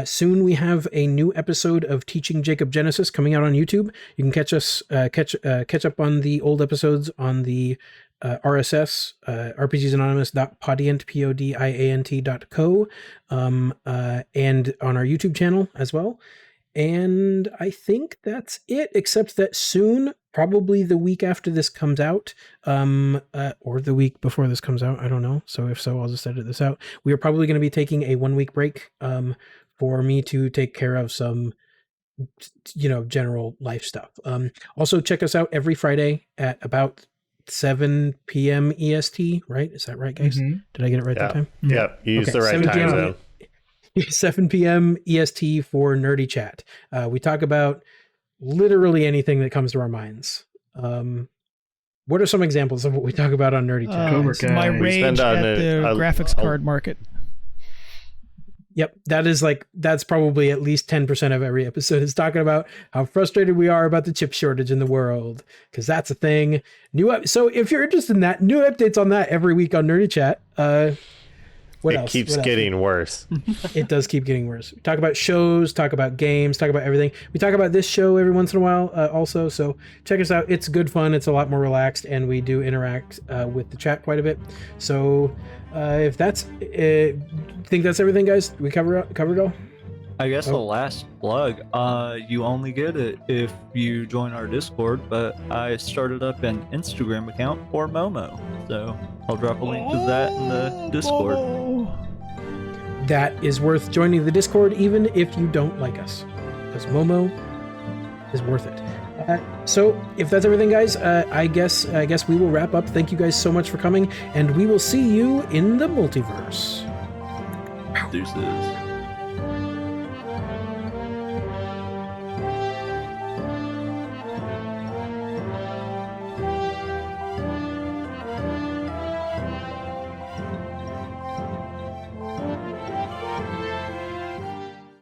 Soon we have a new episode of Teaching Jacob Genesis coming out on YouTube. You can catch up on the old episodes on the RSS, rpgsanonymous.podiant.co, and on our YouTube channel as well. And I think that's it, except that soon, probably the week after this comes out, or the week before this comes out, I don't know. So if so, I'll just edit this out. We are probably going to be taking a 1-week break for me to take care of some, general life stuff. Also, check us out every Friday at about 7 p.m. EST, right? Is that right, guys? Mm-hmm. Did I get it right that time? Yep, you used the right 7 time p.m. zone. 7 p.m. EST for Nerdy Chat. We talk about literally anything that comes to our minds. What are some examples of what we talk about on Nerdy Chat? It's my rage at the graphics card market. Yep, that's probably at least 10% of every episode is talking about how frustrated we are about the chip shortage in the world, because that's a thing. So if you're interested in that, new updates on that every week on Nerdy Chat. What else? Keeps getting worse. It does keep getting worse. We talk about shows, talk about games, talk about everything. We talk about this show every once in a while also. So check us out. It's good fun. It's a lot more relaxed, and we do interact with the chat quite a bit. So if that's, think that's everything, guys. We covered it all. I guess the last plug, you only get it if you join our Discord, but I started up an Instagram account for Momo, so I'll drop a link to that in the Discord. That is worth joining the Discord, even if you don't like us, because Momo is worth it. So if that's everything, guys, I guess we will wrap up. Thank you guys so much for coming, and we will see you in the multiverse. Deuces.